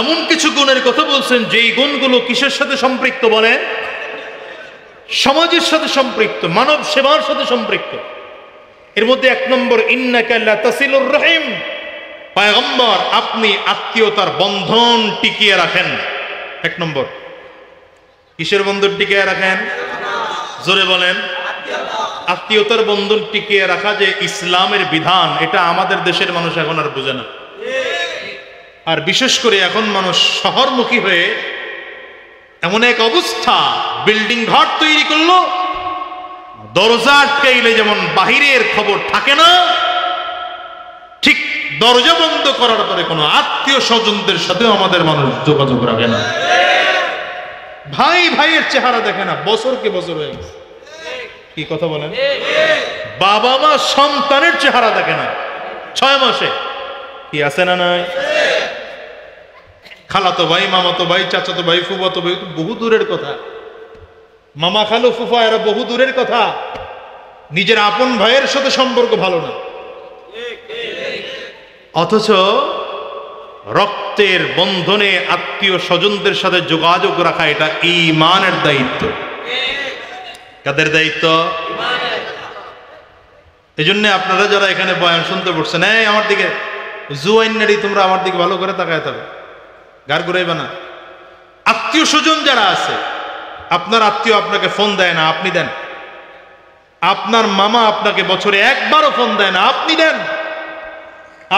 এমন কিছু গুণের কথা বলছেন যেই গুণগুলো কিসের সাথে সম্পৃক্ত? বলেন, সমাজের সাথে সম্পৃক্ত, মানব সেবার সাথে সম্পৃক্ত। এর মধ্যে 1 নম্বর, ইন্নাকা লা তাসিলুর রহিম। পয়গম্বর আপনি আত্মীয়তার বন্ধন টিকিয়ে রাখেন। 1 নম্বর, কিসের বন্ধন টিকিয়ে রাখেন? জোরে বলেন। আত্মীয়তার বন্ধন টিকিয়ে রাখা যে ইসলামের বিধান, এটা আমাদের দেশের মানুষ এখন আর বুঝে না। আর বিশেষ করে এখন মানুষ শহরমুখী হয়ে এমন এক অবস্থা, বিল্ডিং ঘর তৈরি করলো, দরজা আটকাইলে যেমন বাহিরের খবর থাকে না, ঠিক দরজা বন্ধ করার পরে কোনো আত্মীয় স্বজনদের সাথেও আমাদের মানুষ যোগাযোগ রাখে না। ভাই ভাইয়ের চেহারা দেখে না, বছরকে বছর হয়ে গেছে। কি কথা বলেন? বাবা মা সন্তানের চেহারা দেখে না 6 মাসে। কি আছে না নাই? খালাতো ভাই, মামাতো ভাই, চাচাতো ভাই, ফুফাতো ভাই বহু দূরের কথা। মামা খালু ফুফা এরা বহু দূরের কথা। নিজের আপন ভাইয়ের সাথে সম্পর্ক ভালো না, অথচ রক্তের বন্ধনে আত্মীয় স্বজনদের সাথে যোগাযোগ রাখা এটা ঈমানের দায়িত্ব। কাদের দায়িত্ব? এই জন্য আপনারা যারা এখানে বয়ান শুনতে পড়ছেন, এই আমার দিকে জুয়াইনারি, তোমরা আমার দিকে ভালো করে তাকায় থাকবে, গার ঘুরাইবে না। আত্মীয় স্বজন যারা আছে, আপনার আত্মীয় আপনাকে ফোন দেয় না, আপনি দেন। আপনার মামা আপনাকে বছরে একবারও ফোন দেয় না, আপনি দেন।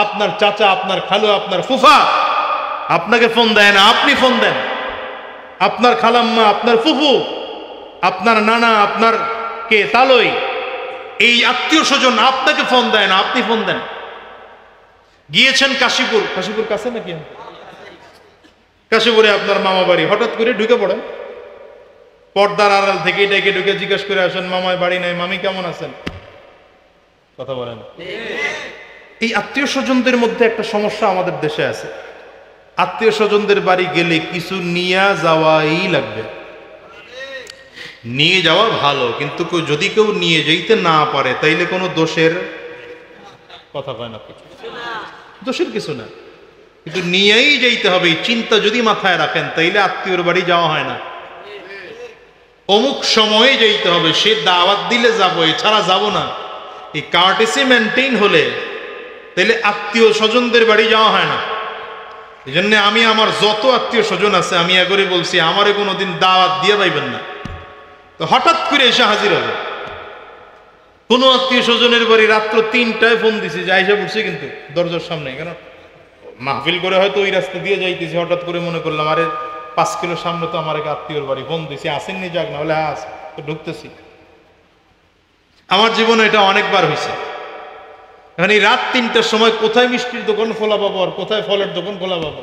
আপনার চাচা, আপনার খালু, আপনার ফুফা আপনাকে ফোন দেয় না, আপনি ফোন দেন। আপনার খালাম্মা, আপনার ফুফু, আপনার নানা, আপনার কে তালই, এই আত্মীয় স্বজন আপনাকে ফোন দেয় না, আপনি ফোন দেন। গিয়েছেন কাশীপুর, কাশীপুর কাছে নাকি? কাশীপুরে আপনার মামা বাড়ি, হঠাৎ করে ঢুকে পড়েন, পর্দার আড়াল থেকে ডেকে ঢুকে জিজ্ঞেস করে আসেন, মামায় বাড়ি নাই, মামি কেমন আছেন? কথা বলেন। এই আত্মীয় স্বজনদের মধ্যে একটা সমস্যা আমাদের দেশে আছে। আত্মীয় স্বজনদের বাড়ি গেলে কিছু নিয়ে যাওয়াই লাগবে। নিয়ে যাওয়া ভালো, কিন্তু যদি কেউ নিয়ে যেতে না পারে তাইলে কোনো দোষের কথা কয় না, দোষের কিছু না। কিন্তু নিয়েই যাইতে হবে। এই চিন্তা যদি মাথায় রাখেন তাইলে আত্মীয়র বাড়ি যাওয়া হয় না। অমুক সময়ে যাইতে হবে, সে দাওয়াত দিলে যাবো, এছাড়া যাব না। এই কার্টেসি মেনটেইন হলে তাইলে আত্মীয় স্বজনদের বাড়ি যাওয়া হয় না। এই জন্য আমি আমার যত আত্মীয় স্বজন আছে আমি একবারে বলছি, আমারে কোনোদিন দাওয়াত দিয়ে পাইবেন না। তো হঠাৎ করে এসে হাজির হবে। কোনো আত্মীয় স্বজনের বাড়ি রাত্র 3টায় ফোন দিছি যে আইসা পড়ছি কিন্তু দরজার সামনে, কেন মাহফিল করে হয়তো ওই রাস্তা দিয়ে যাইতেছি, হঠাৎ করে মনে করলাম আরে 5 কিলো সামনে তো আমার এক আত্মীয়র বাড়ি, ফোন দিছি আসেননি, যাক না হলে আস তো ঢুকতেছি। আমার জীবনে এটা অনেকবার হয়েছে। এখন এই রাত 3টার সময় কোথায় মিষ্টির দোকান খোলা পাবো আর কোথায় ফলের দোকান খোলা পাবো,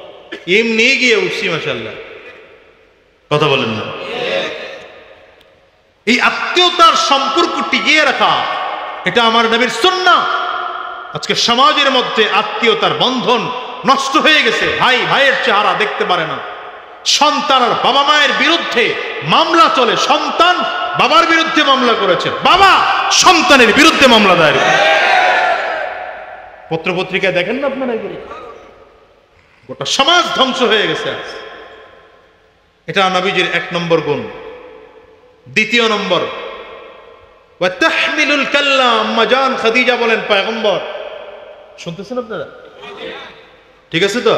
এমনি গিয়ে উঠছি। মাশাআল্লাহ, কথা বলেন না? এই আত্মীয়তার সম্পর্ক টিকিয়ে রাখা এটা আমার নবীর সুন্নাহ। আজকে সমাজের মধ্যে আত্মীয়তার বন্ধন নষ্ট হয়ে গেছে। ভাই ভাইয়ের চেহারা দেখতে পারে না, সন্তান আর বাবা মায়ের বিরুদ্ধে মামলা চলে। সন্তান বাবার বিরুদ্ধে মামলা করেছে, বাবা সন্তানের বিরুদ্ধে মামলা দায়ের করে। পত্রপত্রিকায় দেখেন না আপনারা, এগুলো গোটা সমাজ ধ্বংস হয়ে গেছে। এটা নবীজির 1 নম্বর গুণ। 2 নম্বর, ওয়া তাহমিলুল কাল্লা। আম্মা জান খাদিজা বলেন, পয়গম্বর, শুনতেছেন আপনারা? ঠিক আছে তো?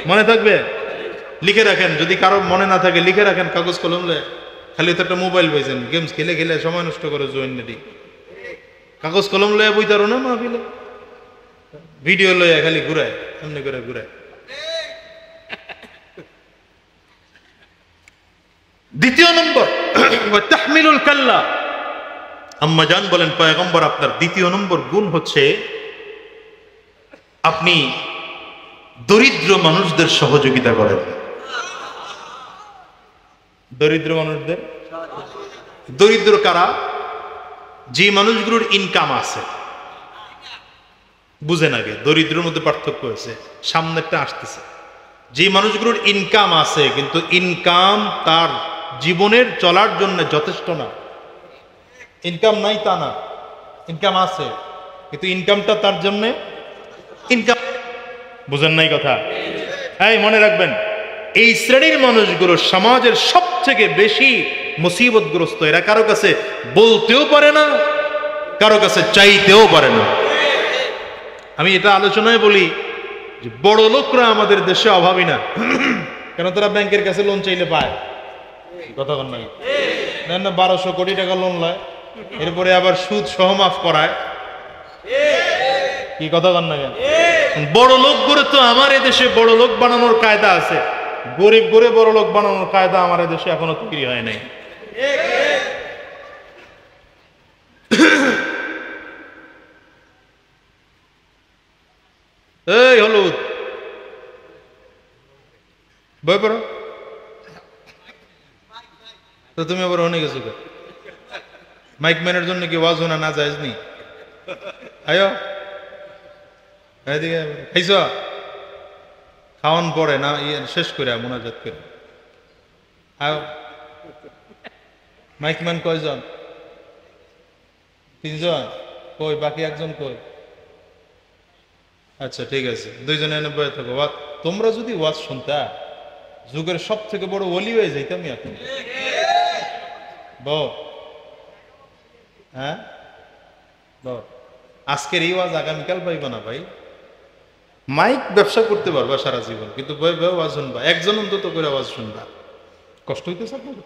মনে থাকবে? লিখে রাখেন, যদি কারো মনে না থাকে লিখে রাখেন কাগজ কলম লয়ে। খালি তো একটা মোবাইল পাইছেন, গেমস খেলে খেলে সময় নষ্ট করে জয়েন্টি। কাগজ কলম লয়ে বইতারো না মাহফিলে, ভিডিও লয়ে খালি ঘুরায়, এমনি করে ঘুরায়। 2 নম্বর, ওয়া তাহমিলুল কাল্লা। আম্মা জান বলেন, পয়গম্বর আপনার 2 নম্বর গুণ হচ্ছে আপনি দরিদ্র মানুষদের সহযোগিতা করেন। দরিদ্র মানুষদের, দরিদ্র কারা? যে মানুষগুলোর ইনকাম আছে। বুঝেন আগে, দরিদ্রের মধ্যে পার্থক্য হয়েছে, সামনেরটা আসতেছে। যে মানুষগুলোর ইনকাম আছে কিন্তু ইনকাম তার জীবনের চলার জন্য যথেষ্ট না। ইনকাম নাই তা না, ইনকাম আছে কিন্তু ইনকামটা তার জন্য ইনকাম। বুঝেন নাই কথা? এই মনে রাখবেন, এই শ্রেণীর মানুষগুলো সমাজের সবথেকে বেশি মুসিবতগ্রস্ত। এরা কারো কাছে বলতেও পারে না, কারো কাছে চাইতেও পারে না। আমি এটা আলোচনায় বলি যে বড় লোকরা আমাদের দেশে অভাবী না, কেন তারা ব্যাংকের কাছে লোন চাইলে পায়। কথা বল না, 1200 কোটি টাকা লোন লয়, এরপরে আবার সুদ সহ মাফ করায়। কি কথা বল না? বড় লোক করে তো আমার দেশে বড় লোক বানানোর কায়দা আছে, গরিব করে বড় লোক বানানোর কায়দা আমার দেশে এখনো তৈরি হয় নাই। এই হলুদ বই পড়ো তো, তুমি আবার অনেক গেছো। মাইক ম্যানের জন্য কি ওয়াজ শোনা না যায় নি? আয়ো এদিকে খাইছ, খাওয়ান পরে না শেষ করে মোনাজাত করে আয়ো। মাইক ম্যান কয়জন? 3 জন। কই বাকি 1 জন কই? আচ্ছা ঠিক আছে, 2 জন এনে বয়ে থাকো। তোমরা যদি ওয়াজ শুনতা যুগের সব থেকে বড় ওলি হয়ে যাইতাম এখন। হ্যাঁ, আজকের এই ওয়াজ আগামীকাল পাইবা না ভাই। মাইক ব্যবসা করতে পারবা সারা জীবন, কিন্তু বয়ে বয়ে ওয়াজ শুনবা, 1 জন অন্তত করে ওয়াজ শুনবা। কষ্ট হইতেছে আপনাদের?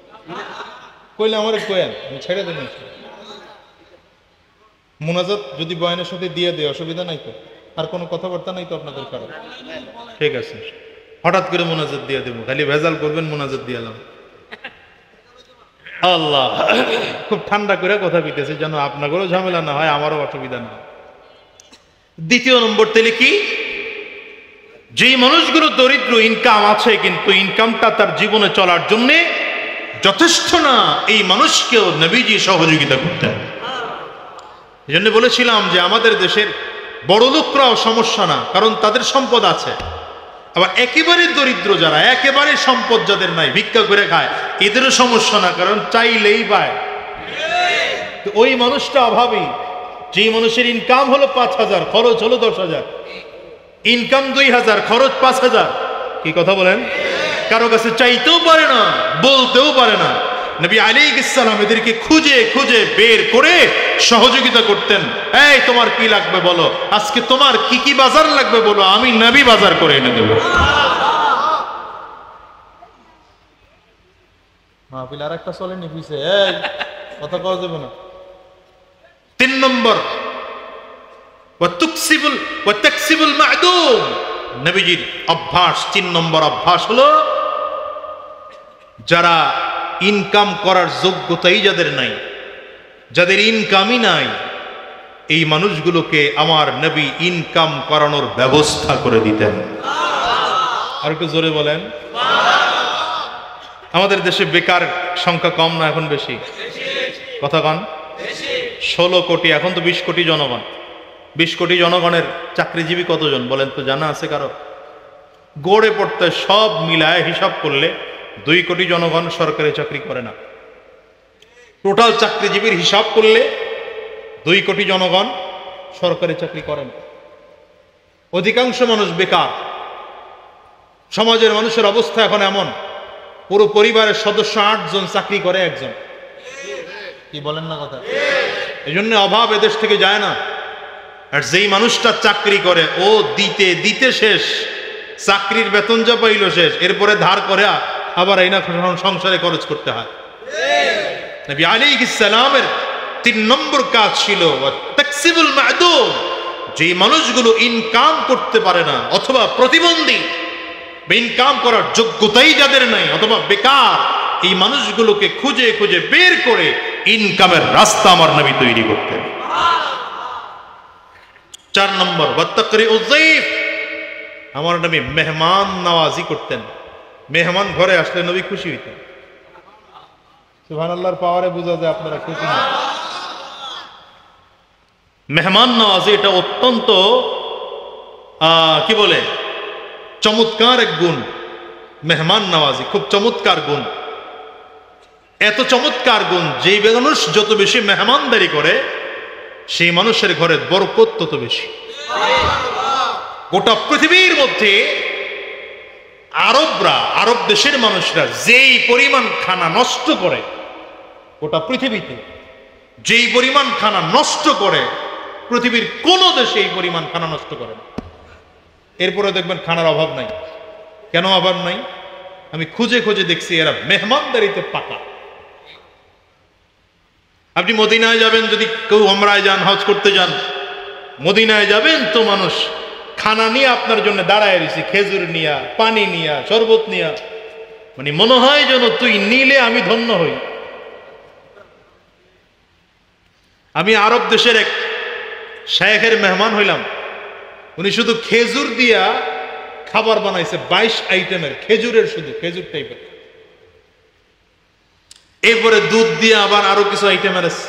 কইলে আমার কয়েন, আমি ছেড়ে দেবেন। মুনাজাত যদি বয়ানের সাথে দিয়ে দেয় অসুবিধা নাই তো? আর কোনো কথাবার্তা নাই তো আপনাদের কারো? ঠিক আছে, হঠাৎ করে মুনাজাত দিয়ে দেবো, খালি ভেজাল করবেন মুনাজাত দিয়ে এলাম। আল্লাহ, খুব ঠান্ডা করে কথা কইতেছে যেন আপনাদেরও ঝামেলা না হয়, আমারও অসুবিধা না। 2 নম্বর তেলে কি, যে মানুষগুলো দরিদ্র, ইনকাম আছে কিন্তু ইনকামটা তার জীবনে চলার জন্য যথেষ্ট না, এই মানুষকেও নবীজি সহযোগিতা করতেন। এই জন্য বলেছিলাম যে আমাদের দেশের বড় লোকরাও সমস্যা না, কারণ তাদের সম্পদ আছে। আবার একেবারে দরিদ্র যারা, একেবারে সম্পদ যাদের নাই, ভিক্ষা করে খায়, এদেরও সমস্যা না, কারণ চাইলেই পায়। ওই মানুষটা অভাবী, যে মানুষের ইনকাম হলো 5000, খরচ হলো 10,000, ইনকাম 2000, খরচ 5000। কি কথা বলেন? কারো কাছে চাইতেও পারে না, বলতেও পারে না। নবী আলাইহিস সালাম এদেরকে খুঁজে খুঁজে বের করে সহযোগিতা করতেন। এই তোমার কি লাগবে বলো, আজকে তোমার কি কি বাজার লাগবে বলো, আমি নবী বাজার করে এনে দেব। মাহফিল আর একটা চলেনি পিছে, এই কথা কওয়া যাবে না। 3 নম্বর, ওয়া তাকসিবুল মা'দুম। নবীজির অভ্যাস, 3 নম্বর অভ্যাস হলো যারা ইনকাম করার যোগ্যতাই যাদের নাই, যাদের ইনকামই নাই, এই মানুষগুলোকে আমার নবী ইনকাম করানোর ব্যবস্থা করে দিতেন। আর একটু জোরে বলেন। আমাদের দেশে বেকার সংখ্যা কম না এখন বেশি? কথা কন। 16 কোটি, এখন তো 20 কোটি জনগণ। 20 কোটি জনগণের চাকরিজীবী কতজন বলেন তো, জানা আছে কারো? গড়ে পড়তে সব মিলায় হিসাব করলে 2 কোটি জনগণ সরকারি চাকরি করে না। টোটাল চাকরিজীবীর হিসাব করলে 2 কোটি জনগণ সরকারি চাকরি করে না। অধিকাংশ মানুষ বেকার। সমাজের মানুষের অবস্থা এখন এমন, পুরো পরিবারের সদস্য 8 জন চাকরি করে একজন। কি বলেন না কথা? এই জন্য অভাব এদেশ থেকে যায় না। আর যেই মানুষটা চাকরি করে ও দিতে দিতে শেষ, চাকরির বেতন যা পাইল শেষ, এরপরে ধার করে আবার এই না সংসারে খরচ করতে হয়। নবী আলাইহিস সালামের 3 নম্বর কাজ ছিল তাকসিবুল মা'দুম। যে মানুষগুলো ইনকাম করতে পারে না, অথবা প্রতিবন্ধী, ইনকাম করার যোগ্যতাই যাদের নাই, অথবা বেকার, এই মানুষগুলোকে খুঁজে খুঁজে বের করে ইনকামের রাস্তা আমার নবী তৈরি করতেন। 4 নম্বর, ওয়াত্তাকরিউয যায়ফ। আমার নবী মেহমান নওয়াজি করতেন। মেহমান ঘরে আসলে নবী খুশি হইতেন। সুবহানাল্লাহর পাওয়ারে বোঝা যায় আপনারা খুশি না। মেহমান নওয়াজি এটা অত্যন্ত কি বলে, চমৎকার এক গুণ। মেহমান নওয়াজি খুব চমৎকার গুণ। এত চমৎকার গুণ, যেই মানুষ যত বেশি মেহমানদারি করে সেই মানুষের ঘরে বরকত তত বেশি। গোটা পৃথিবীর মধ্যে আরব দেশের মানুষরা যেই পরিমাণ খানা নষ্ট করে, গোটা পৃথিবীতে যেই পরিমাণ খানা নষ্ট করে, পৃথিবীর কোন দেশে এই পরিমাণ খানা নষ্ট করে না। এরপরে দেখবেন খানার অভাব নাই। কেন অভাব নাই? আমি খুঁজে খুঁজে দেখছি এরা মেহমানদারিতে পাকা। আপনি মদিনায় যাবেন, যদি কেউ উমরায় যান, হজ করতে যান, মদিনায় যাবেন তো মানুষ খানা নিয়ে আপনার জন্য দাঁড়ায় রয়েছে, খেজুর নিয়া, পানি নিয়া, শরবত নিয়া, মানে মনে হয় যেন তুই নিলে আমি ধন্য হই। আমি আরব দেশের এক শায়েখের মেহমান হইলাম। উনি শুধু খেজুর দিয়া খাবার বানাইছে, 22 আইটেমের খেজুরের, শুধু খেজুর টাইপের। এরপরে দুধ দিয়ে আবার আরো কিছু আইটেমের আছে।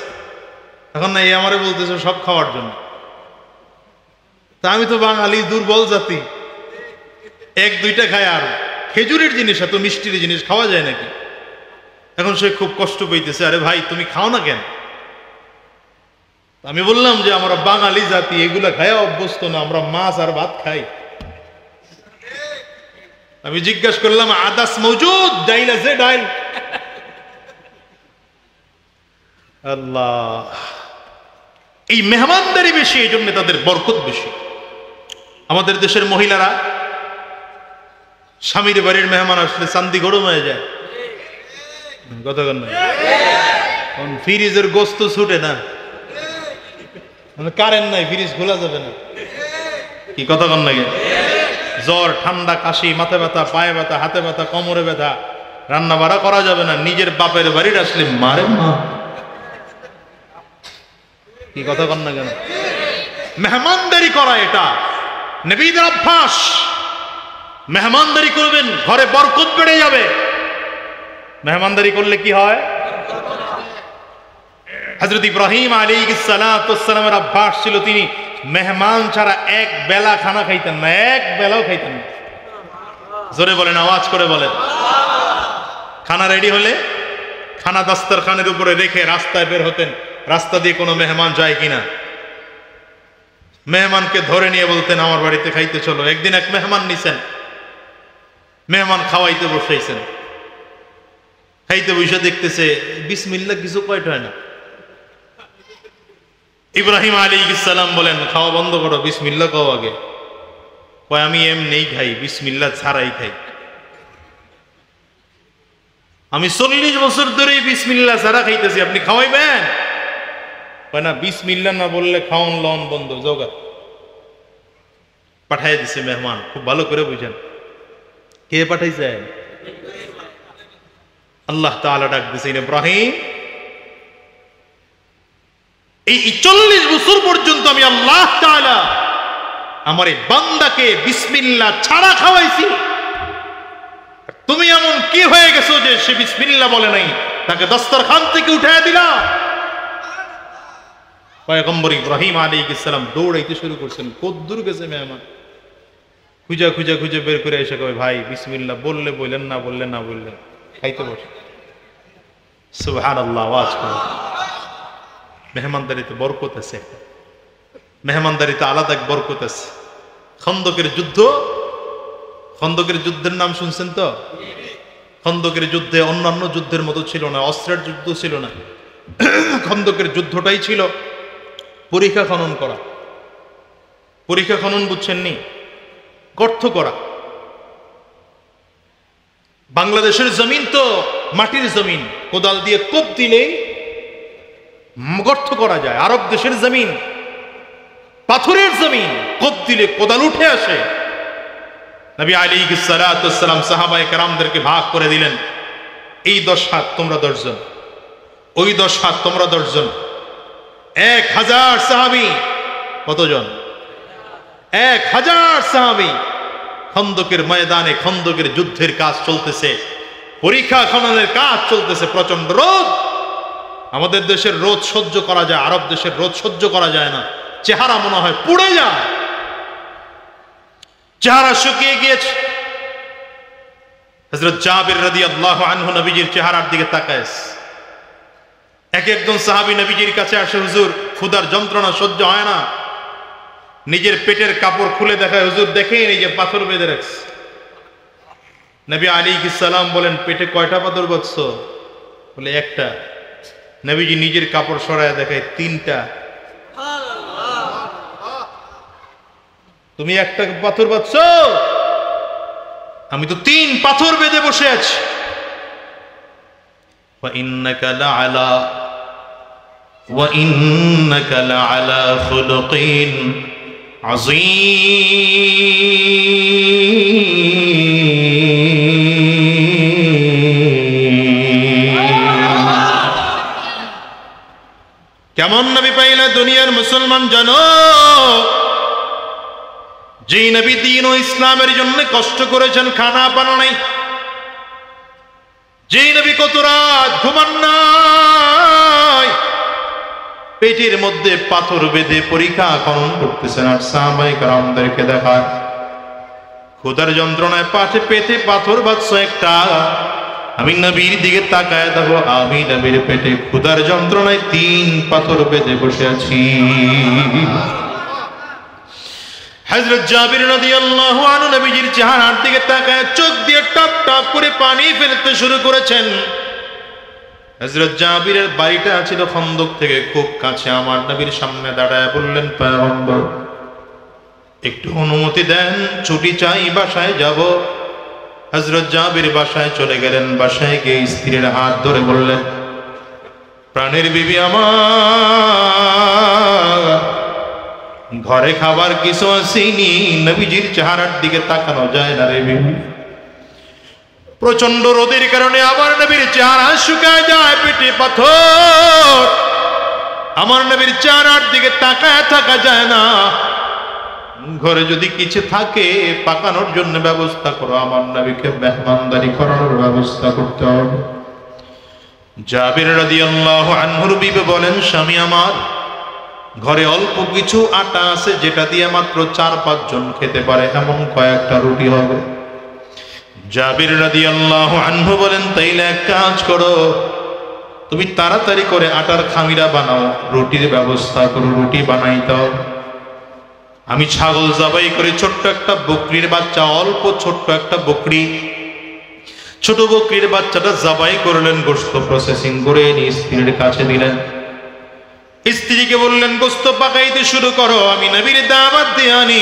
এখন না এই আমারে বলতেছে সব খাওয়ার জন্য। তা আমি তো বাঙালি, দুর্বল জাতি, 1-2টা খায়। আর খেজুরের জিনিস, এত মিষ্টির জিনিস খাওয়া যায় নাকি? এখন সে খুব কষ্ট পাইতেছে। আরে ভাই তুমি খাও না কেন? আমি বললাম যে আমরা বাঙালি জাতি, এগুলা খায় অভ্যস্ত না, আমরা মাছ আর ভাত খাই। আমি জিজ্ঞাসা করলাম আদাস মৌজুদ, ডাইল আছে? ডাইল। আল্লাহ, এই মেহমানদারি বেশি, এই জন্য তাদের বরকত বেশি। আমাদের দেশের মহিলারা স্বামীর বাড়ির মেহমান আসলে চান্দি গরম হয়ে যায়। কতক্ষণ না ফ্রিজের গোস্ত ছুটে না, কারেন্ট নাই, ফ্রিজ খোলা যাবে না। কি কতক্ষণ লাগে? জ্বর, ঠান্ডা, কাশি, মাথা ব্যথা, পায়ে ব্যথা, হাতে ব্যথা, কোমরে ব্যথা, রান্না বাড়া করা যাবে না। নিজের বাপের বাড়ির আসলে মারে মা। কি কথা কন না কেন? মেহমানদারি করা এটা নবীদের অভ্যাস। মেহমানদারি করবেন, ঘরে বরকত বেড়ে যাবে। মেহমানদারি করলে কি হয়? হযরত ইব্রাহিম আলাইহিস সালামের অভ্যাস ছিল, তিনি মেহমান ছাড়া এক বেলা খানা খাইতেন না, এক বেলাও খাইতেন না। জোরে বলেন, আওয়াজ করে বলেন। খানা রেডি হলে খানা দস্তরখানের উপরে রেখে রাস্তায় বের হতেন, রাস্তা দিয়ে কোনো মেহমান যায় কিনা। মেহমানকে ধরে নিয়ে বলতেন আমার বাড়িতে খাইতে চলো। একদিন এক মেহমান নিছেন, মেহমান খাওয়াইতে বসাইছেন, খাইতে বসে দেখতেছে বিসমিল্লাহ কিছু কয়টা হয় না। ইব্রাহিম আলাইহিস সালাম বলেন খাওয়া বন্ধ করো, বিসমিল্লাহ কও আগে। কয় আমি এমনিই খাই, বিসমিল্লাহ ছাড়াই খাই। আমি 40 বছর ধরে বিসমিল্লাহ ছাড়া খাইতেছি, আপনি খাওয়াইবেন? কয় না, বিসমিল্লাহ না বললে খাওয়ান লন বন্ধ, জগা। পাঠাই দিছে মেহমান। খুব ভালো করে বুঝেন কে পাঠাইছে? আল্লাহ তাআলা ডাক দিছে, ইব্রাহিম এই 40 বছর পর্যন্ত আমি আল্লাহ তাআলা আমার এই বান্দাকে বিসমিল্লাহ ছাড়া খাওয়াইছি, তুমি এমন কি হয়ে গেছো যে সে বিসমিল্লাহ বলে নাই, তাকে দস্তরখান থেকে উঠাইয়া দিলা? পয়গম্বর ইব্রাহিম আলাইহিস সালাম দৌড়াইতে শুরু করছেন। কদ্দুর গেছে মেহমান, খুঁজা খুঁজা খুঁজে বের করে এসে কয় ভাই বিসমিল্লাহ বললে বললেন, না বললে না বললেন, খাইতে বসে। সুবহানাল্লাহ, আওয়াজ করো। মেহমানদারিতে বরকত আছে, মেহমানদারিতে আলাদা এক বরকত আছে। খন্দকের যুদ্ধ, খন্দকের যুদ্ধের নাম শুনছেন তো? খন্দকের যুদ্ধে অন্যান্য যুদ্ধের মতো ছিল না, অস্ত্রের যুদ্ধ ছিল না। খন্দকের যুদ্ধটাই ছিল পরীক্ষা খনন করা। পরীক্ষা খনন বুঝছেননি? গর্ত করা। বাংলাদেশের জমিন তো মাটির জমিন, কোদাল দিয়ে কোপ দিলেই গর্ত করা যায়। আরব দেশের জমিন পাথরের জমিন, কোপ দিলে কোদাল উঠে আসে। নবী আলাইহিস সালাতু ওয়াস সালাম সাহাবায়ে কেরামদেরকে ভাগ করে দিলেন, এই 10 হাত তোমরা 10 জন, ওই 10 হাত তোমরা 10 জন। 1000 সাহাবী। কতজন? 1000 সাহাবী। খন্দকের ময়দানে খন্দকের যুদ্ধের কাজ চলতেছে, পরীক্ষা খননের কাজ চলতেছে। প্রচন্ড রোদ। আমাদের দেশের রোদ সহ্য করা যায়, আরব দেশের রোদ সহ্য করা যায় না। চেহারা মনে হয় পুড়ে যায়, চেহারা শুকিয়ে গিয়েছে। হযরত জাবির রাদিয়াল্লাহু আনহু নবীজির চেহারার দিকে তাকায়। একজন সাহাবী নবীজির কাছে আসে, হুজুর ক্ষুধার যন্ত্রণা সহ্য হয় না। নিজের পেটের কাপড় খুলে দেখায়, হুজুর দেখেন এই যে পাথর বেঁধে রাখছে। নবী আলাইহিস সালাম বলেন পেটে কয়টা পাথর বাঁধছো? বলে একটা। নবীজি নিজের কাপড় সরায় দেখায় 3টা। তুমি একটা পাথর বাঁধছো, আমি তো 3 পাথর বেঁধে বসে আছি। ওয়া ইন্নাকা লাআলা খুলুকিন আযীম। কেমন নবী পাইলা দুনিয়ার মুসলমান জানো? যে নবী দ্বীন ও ইসলামের জন্য কষ্ট করেছেন, খানা পানো নাই। যে নবী কত রাত ঘুমান নাই, পেটের মধ্যে পাথর বেঁধে পরীক্ষা খনন করতেছেন। আর সাহাবায়ে কেরামদেরকে দেখায় ক্ষুধার যন্ত্রণায় পেটে পাথর বাঁধছো একটা। আমি নবীর দিকে তাকায় দেখো, আমি নবীর পেটে ক্ষুধার যন্ত্রণায় 3 পাথর বেঁধে বসে আছি। হযরত জাবির রাদিয়াল্লাহু আনহু নবীজির চেহারার দিকে তাকায় চোখ দিয়ে টপ টপ করে পানি ফেলতে শুরু করেছেন। হযরত জাবিরের বাড়িটা ছিল খন্দক থেকে খুব কাছে। আমার নবীর সামনে দাঁড়ায় বললেন, পয়গম্বর একটু অনুমতি দেন, ছুটি চাই, বাসায় যাব। হযরত জাবির বাসায় চলে গেলেন। বাসায় গিয়ে স্ত্রীর হাত ধরে বললেন, প্রাণের বিবি আমার, ঘরে খাবার কিছু আসেনি। নবীজির চেহারার দিকে তাকানো যায় না রে বিবি। প্রচন্ড রোদের কারণে আমার নবীর চেহারা শুকায় যায়, পেটে পাথর। আমার নবীর চেহারার দিকে তাকায় থাকা যায় না। ঘরে যদি কিছু থাকে পাকানোর জন্য ব্যবস্থা করো, আমার নবীকে মেহমানদারি করানোর ব্যবস্থা করতে হবে। জাবির রাদিয়াল্লাহু আনহুর বিবি বলেন, স্বামী আমার, ঘরে অল্প কিছু আটা আছে যেটা দিয়ে মাত্র 4-5 জন খেতে পারে, এমন কয়েকটা রুটি হবে। জাবির রাদিয়াল্লাহু আনহু বলেন, তাইলে এক কাজ করো, তুমি তাড়াতাড়ি করে আটার খামিরা বানাও, রুটির ব্যবস্থা করো, রুটি বানাইতে হবে। আমি ছাগল জবাই করে ছোট্ট একটা বকরির বাচ্চা, অল্প ছোট্ট একটা বকরি, ছোট বকরির বাচ্চাটা জবাই করলেন, গোশত প্রসেসিং করে এনে স্ত্রীর কাছে দিলেন। স্ত্রীকে বললেন গোশত পাকাইতে শুরু করো, আমি নবীর দাওয়াত দিয়ে আনি।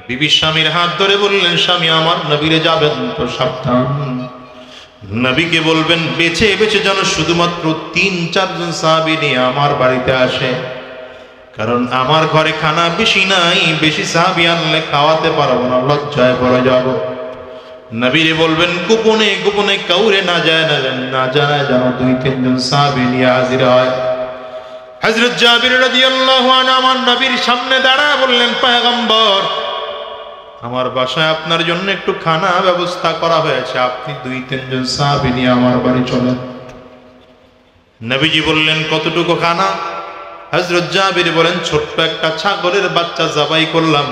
বিবি স্বামীর হাত ধরে বললেন স্বামী আমার নবীরে যাবেন তো সাবধান, নবীকে বলবেন বেছে বেছে যেন শুধুমাত্র 3-4 জন সাহাবী নিয়ে আমার বাড়িতে আসে, কারণ আমার ঘরে খানা বেশি নাই, বেশি সাহাবী আনলে খাওয়াতে পারবো না, লজ্জায় পড়ে যাব। নবীরে বলবেন গোপনে গোপনে কাউরে না যায় যেন 2-3 জন সাহাবী নিয়ে হাজির হয়। হযরত জাবির রাদিয়াল্লাহু আনহু আমার নবীর সামনে দাঁড়ায় বললেন পয়গম্বর, আমার বাসায় আপনার জন্য একটু খানা ব্যবস্থা করা হয়েছে, আপনি 2-3 জন সাহাবী নিয়ে আমার বাড়ি চলেন। নবীজি বললেন কতটুকু খানা? হযরত জাবির বলেন ছোট্ট একটা ছাগলের বাচ্চা জবাই করলাম,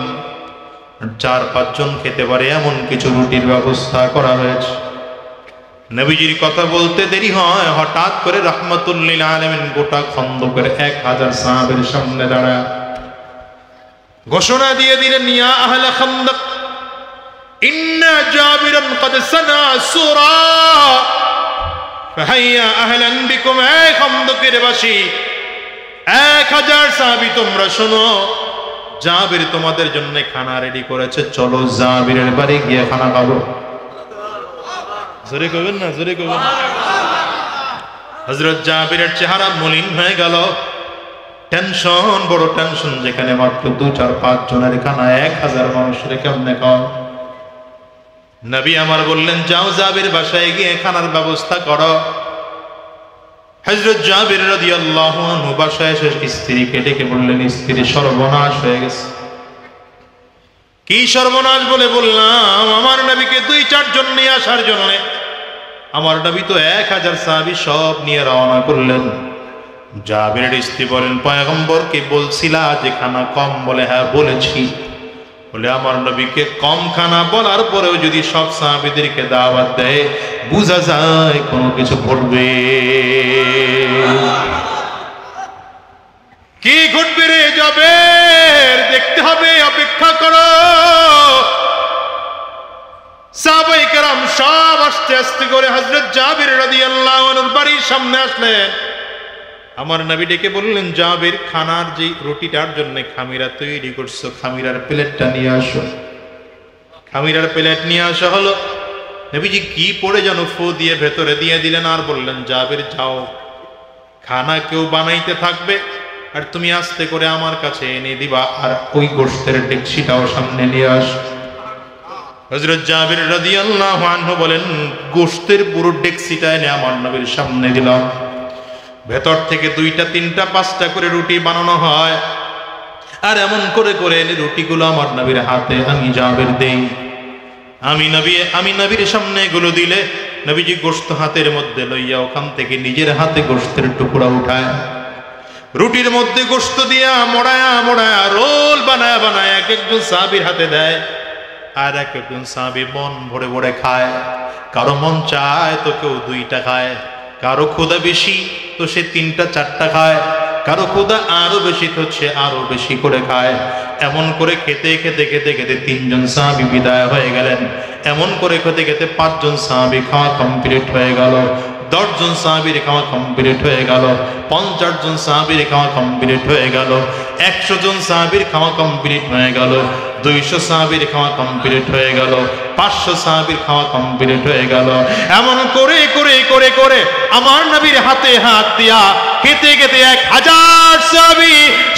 4-5 জন খেতে পারে এমন কিছু রুটির ব্যবস্থা করা হয়েছে। নবীজির কথা বলতে দেরি হয়, হঠাৎ করে রাহমাতুল লিল আলামিন গোটা খন্দকের 1000 সাহাবীর সামনে দাঁড়ায় ঘোষণা দিয়ে দিলেন, ইয়া আহলা খন্দক ইন্না জাবিরান ক্বাদ সানা সূরা ফাহাইয়া আহলান বিকুম। এই খন্দকের বাসী 1000 সাহাবী তোমরা শোনো, জাবির তোমাদের জন্য খানা রেডি করেছে, চলো জাবিরের বাড়ি গিয়ে খানা খাবো। জোরে কইবেন না, জোরে কইবেন না। হযরত জাবিরের চেহারা মলিন হয়ে গেল, টেনশন, বড় টেনশন, যেখানে মাত্র 2-4-5 জনের খানা 1000 মানুষের কেমনে খাও। নবী আমার বললেন যাও জাবির বাসায় গিয়ে খানার ব্যবস্থা করো। হযরত জাবির রাদিয়াল্লাহু আনহু বাসায় এসে স্ত্রীকে ডেকে বললেন স্ত্রী সর্বনাশ হয়ে গেছে। কি সর্বনাশ বলে বললাম, আমার নবীকে 2-4 জন নিয়ে আসার জন্য আমার নবী তো 1000 সাহাবী সব নিয়ে রওনা করলেন। জাবিরের স্ত্রী বলেন পয়গম্বরকে বলছিলা যে খানা কম? বলে হ্যাঁ বলেছি। বলে আমার নবীকে কম খানা বলার পরেও যদি সব সাহাবীদেরকে দাওয়াত দেয় বুঝা যায় কোনো কিছু ঘটবে। কি ঘটবে রে জাবির? দেখতে হবে, অপেক্ষা করো। সাহাবায়ে কেরাম সব আস্তে আস্তে করে হযরত জাবির রাদিয়াল্লাহু আনহুর বাড়ির সামনে আসলেন। আমার নবী ডেকে বললেন জাবির খানার যে রুটিটার জন্য খামিরা তৈরি করছো, খামিরার প্লেটটা নিয়ে আসো। খামিরার প্লেট নিয়ে আসা হলো। নবীজি কি পড়ে যেন ফু দিয়ে ভেতরে দিয়ে দিলেন, আর বললেন জাবির যাও, খানা কেউ বানাইতে থাকবে আর তুমি আস্তে করে আমার কাছে এনে দিবা, আর ওই গোশতের ডেকচিটাও সামনে নিয়ে আস। হযরত জাবির রাদিয়াল্লাহু আনহু বলেন গোশতের পুরো ডেকচিটা এনে আমার নবীর সামনে দিলাম। ভেতর থেকে 2টা 3টা 5টা করে রুটি বানানো হয়, আর এমন করে করে এনে রুটিগুলো আমার নবীর হাতে আমি জাবির দেই। আমি নবীর সামনে এগুলো দিলে নবীজি গোশত হাতের মধ্যে লইয়া ওখান থেকে নিজের হাতে গোশতের টুকরা উঠায়, রুটির মধ্যে গোশত দিয়া মোড়ায়া মোড়ায়া রোল বানায় বানায় এক একজন সাহাবীর হাতে দেয়, আর এক একজন সাহাবী মন ভরে ভরে খায়। কারো মন চায় তো কেউ 2টা খায়, কারো ক্ষুধা বেশি তো সে 3টা 4টা খায়, কারো ক্ষুধা আরো বেশি তো সে আরো বেশি করে খায়। এমন করে খেতে খেতে খেতে খেতে 3 জন সাহাবী বিদায় হয়ে গেলেন। এমন করে খেতে খেতে 5 জন সাহাবী খাওয়া কমপ্লিট হয়ে গেল, 10 জন সাহাবীর খাওয়া কমপ্লিট হয়ে গেল, 50 জন সাহাবীর খাওয়া কমপ্লিট হয়ে গেল, 100 জন সাহাবীর খাওয়া কমপ্লিট হয়ে গেল, 200 সাহাবীর খাওয়া কমপ্লিট হয়ে গেল, 500 সাহাবীর খাওয়া কমপ্লিট হয়ে গেল। এমন করে করে করে করে আমার নবীর হাতে হাত দিয়া খেতে খেতে 1000 সাহাবী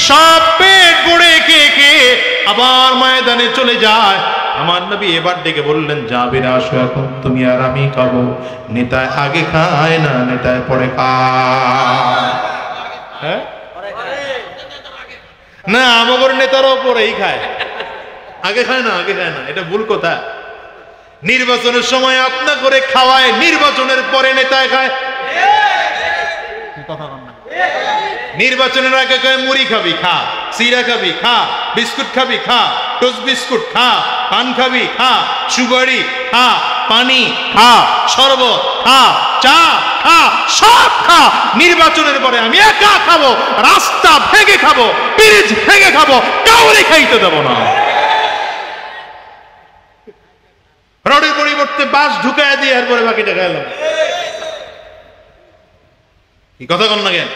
সব পেট ভরে খেয়ে আবার ময়দানে চলে যায়। আমার নবী এবার ডেকে বললেন জাবির আসো, এখন তুমি আর আমি খাবো। নেতায় আগে খায় না, নেতায় পরে খায়। হ্যাঁ না, আমাদের নেতারাও পরেই খায়, আগে খায় না, আগে খায় না, এটা ভুল কথা। নির্বাচনের সময় আপনা করে খাওয়ায়, নির্বাচনের পরে নেতায় খায়। নির্বাচনের আগে কয় মুড়ি খাবি খা, সিরা খাবি খা, বিস্কুট খাবি খা, টোস্ট বিস্কুট খা, পান খাবি খা, সুপারি খা, পানি খা, শরবত খা, চা খা, সব খা। নির্বাচনের পরে আমি একা খাবো, রাস্তা ভেঙে খাবো, ব্রিজ ভেঙে খাবো, কাউরে খাইতে দেব না। রোডের পরিবর্তে বাস ঢুকায় দিয়ে এরপরে বাকিটা খাইলাম। কি কথা কন না কেন?